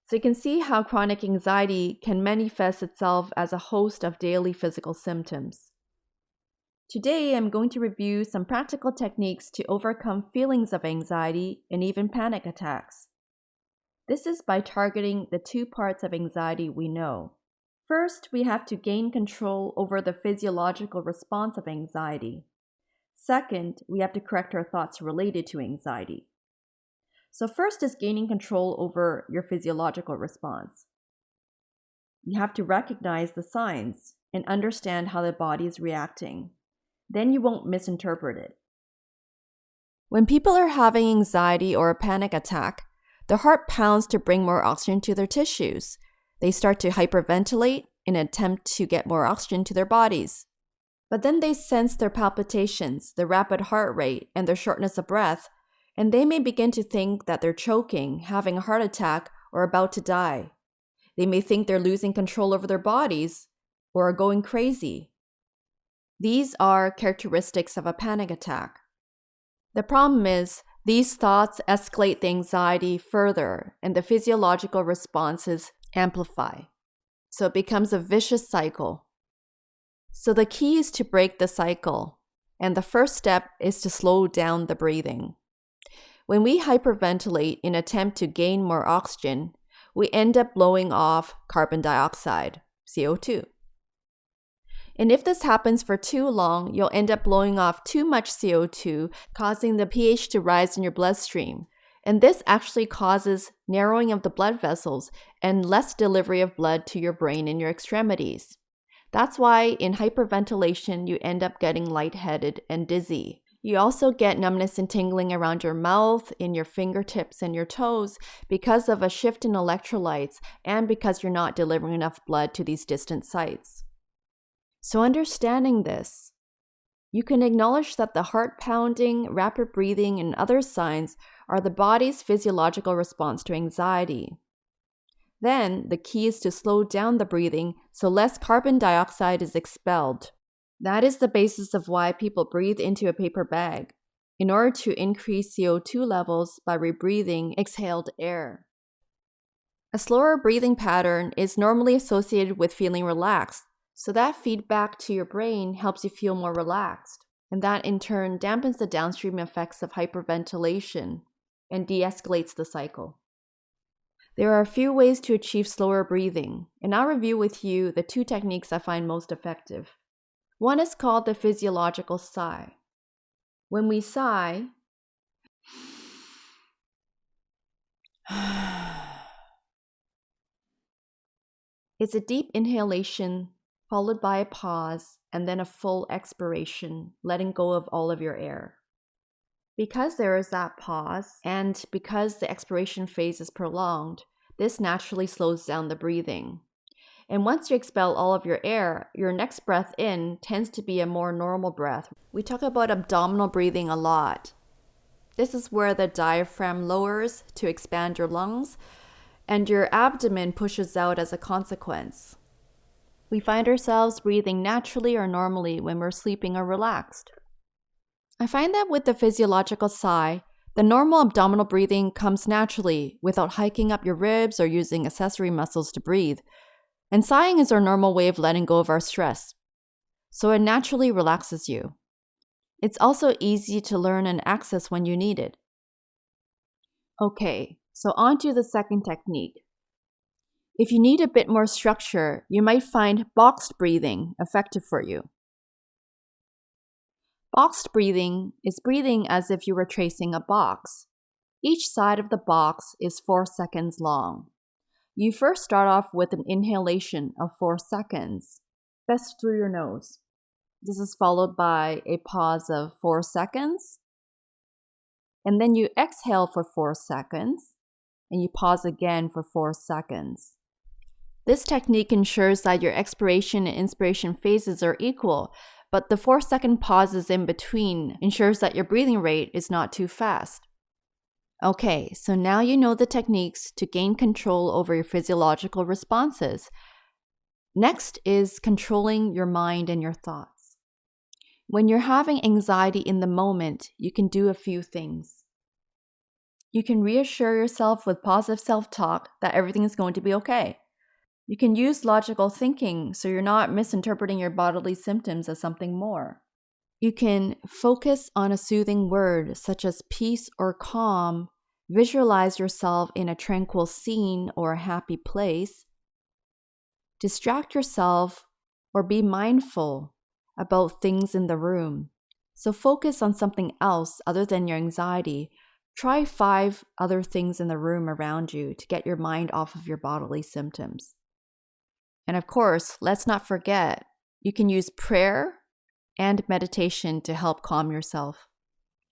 G: So you can see how chronic anxiety can manifest itself as a host of daily physical symptoms. Today, I'm going to review some practical techniques to overcome feelings of anxiety and even panic attacks. This is by targeting the two parts of anxiety we know. First, we have to gain control over the physiological response of anxiety. Second, we have to correct our thoughts related to anxiety. So first is gaining control over your physiological response. You have to recognize the signs and understand how the body is reacting. Then you won't misinterpret it. When people are having anxiety or a panic attack, their heart pounds to bring more oxygen to their tissues. They start to hyperventilate in an attempt to get more oxygen to their bodies. But then they sense their palpitations, their rapid heart rate, and their shortness of breath, and they may begin to think that they're choking, having a heart attack, or about to die. They may think they're losing control over their bodies or are going crazy. These are characteristics of a panic attack. The problem is, these thoughts escalate the anxiety further and the physiological responses amplify. So it becomes a vicious cycle. So the key is to break the cycle, and the first step is to slow down the breathing. When we hyperventilate in an attempt to gain more oxygen, we end up blowing off carbon dioxide, CO2. And if this happens for too long, you'll end up blowing off too much CO2, causing the pH to rise in your bloodstream. And this actually causes narrowing of the blood vessels and less delivery of blood to your brain and your extremities. That's why in hyperventilation, you end up getting lightheaded and dizzy. You also get numbness and tingling around your mouth, in your fingertips and your toes because of a shift in electrolytes and because you're not delivering enough blood to these distant sites. So understanding this, you can acknowledge that the heart pounding, rapid breathing, and other signs are the body's physiological response to anxiety. Then, the key is to slow down the breathing so less carbon dioxide is expelled. That is the basis of why people breathe into a paper bag, in order to increase CO2 levels by rebreathing exhaled air. A slower breathing pattern is normally associated with feeling relaxed, so that feedback to your brain helps you feel more relaxed, and that in turn dampens the downstream effects of hyperventilation and de-escalates the cycle. There are a few ways to achieve slower breathing, and I'll review with you the 2 techniques I find most effective. One is called the physiological sigh. When we sigh, it's a deep inhalation followed by a pause and then a full expiration, letting go of all of your air. Because there is that pause, and because the expiration phase is prolonged, this naturally slows down the breathing. And once you expel all of your air, your next breath in tends to be a more normal breath. We talk about abdominal breathing a lot. This is where the diaphragm lowers to expand your lungs, and your abdomen pushes out as a consequence. We find ourselves breathing naturally or normally when we're sleeping or relaxed. I find that with the physiological sigh, the normal abdominal breathing comes naturally without hiking up your ribs or using accessory muscles to breathe. And sighing is our normal way of letting go of our stress. So it naturally relaxes you. It's also easy to learn and access when you need it. Okay, so on to the second technique. If you need a bit more structure, you might find boxed breathing effective for you. Boxed breathing is breathing as if you were tracing a box. Each side of the box is 4 seconds long. You first start off with an inhalation of 4 seconds, best through your nose. This is followed by a pause of 4 seconds. And then you exhale for 4 seconds, and you pause again for 4 seconds. This technique ensures that your expiration and inspiration phases are equal, but the 4-second pauses in between ensures that your breathing rate is not too fast. Okay, so now you know the techniques to gain control over your physiological responses. Next is controlling your mind and your thoughts. When you're having anxiety in the moment, you can do a few things. You can reassure yourself with positive self-talk that everything is going to be okay. You can use logical thinking so you're not misinterpreting your bodily symptoms as something more. You can focus on a soothing word such as peace or calm, visualize yourself in a tranquil scene or a happy place. Distract yourself or be mindful about things in the room. So focus on something else other than your anxiety. Try 5 other things in the room around you to get your mind off of your bodily symptoms. And of course, let's not forget, you can use prayer and meditation to help calm yourself.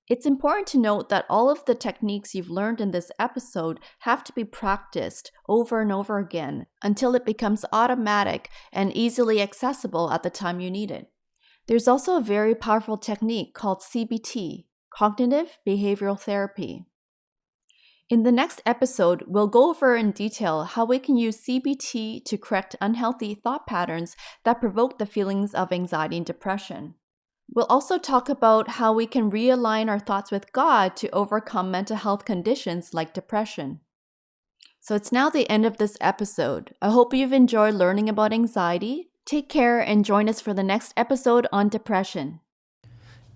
G: It's important to note that all of the techniques you've learned in this episode have to be practiced over and over again until it becomes automatic and easily accessible at the time you need it. There's also a very powerful technique called CBT, Cognitive Behavioral Therapy. In the next episode, we'll go over in detail how we can use CBT to correct unhealthy thought patterns that provoke the feelings of anxiety and depression. We'll also talk about how we can realign our thoughts with God to overcome mental health conditions like depression. So it's now the end of this episode. I hope you've enjoyed learning about anxiety. Take care and join us for the next episode on depression.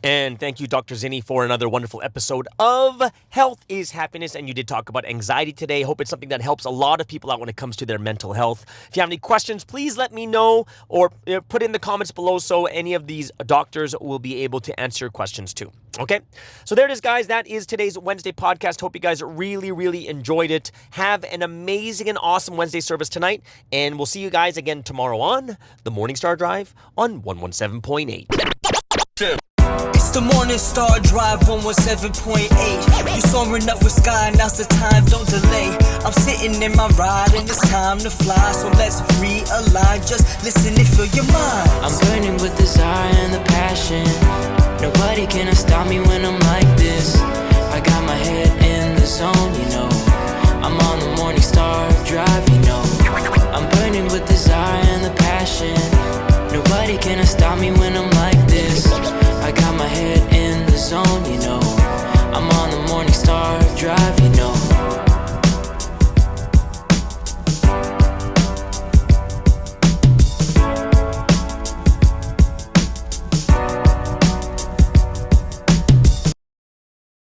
B: And thank you, Dr. Zinni, for another wonderful episode of Health is Happiness. And you did talk about anxiety today. Hope it's something that helps a lot of people out when it comes to their mental health. If you have any questions, please let me know or put in the comments below so any of these doctors will be able to answer your questions too. Okay? So there it is, guys. That is today's Wednesday podcast. Hope you guys really, really enjoyed it. Have an amazing and awesome Wednesday service tonight. And we'll see you guys again tomorrow on the Morning Star Drive on 117.8.
A: It's the Morning Star Drive 117.8. You soaring up with sky, now's the time, don't delay. I'm sitting in my ride and it's time to fly. So let's realign, just listen and feel your mind.
D: I'm burning with desire and the passion. Nobody can stop me when I'm like this. I got my head in the zone, you know. I'm on the Morning Star Drive, you know. I'm burning with desire and the passion. Nobody can stop me when I'm like this. I got my head in the zone, you know. I'm on the Morning Star Drive.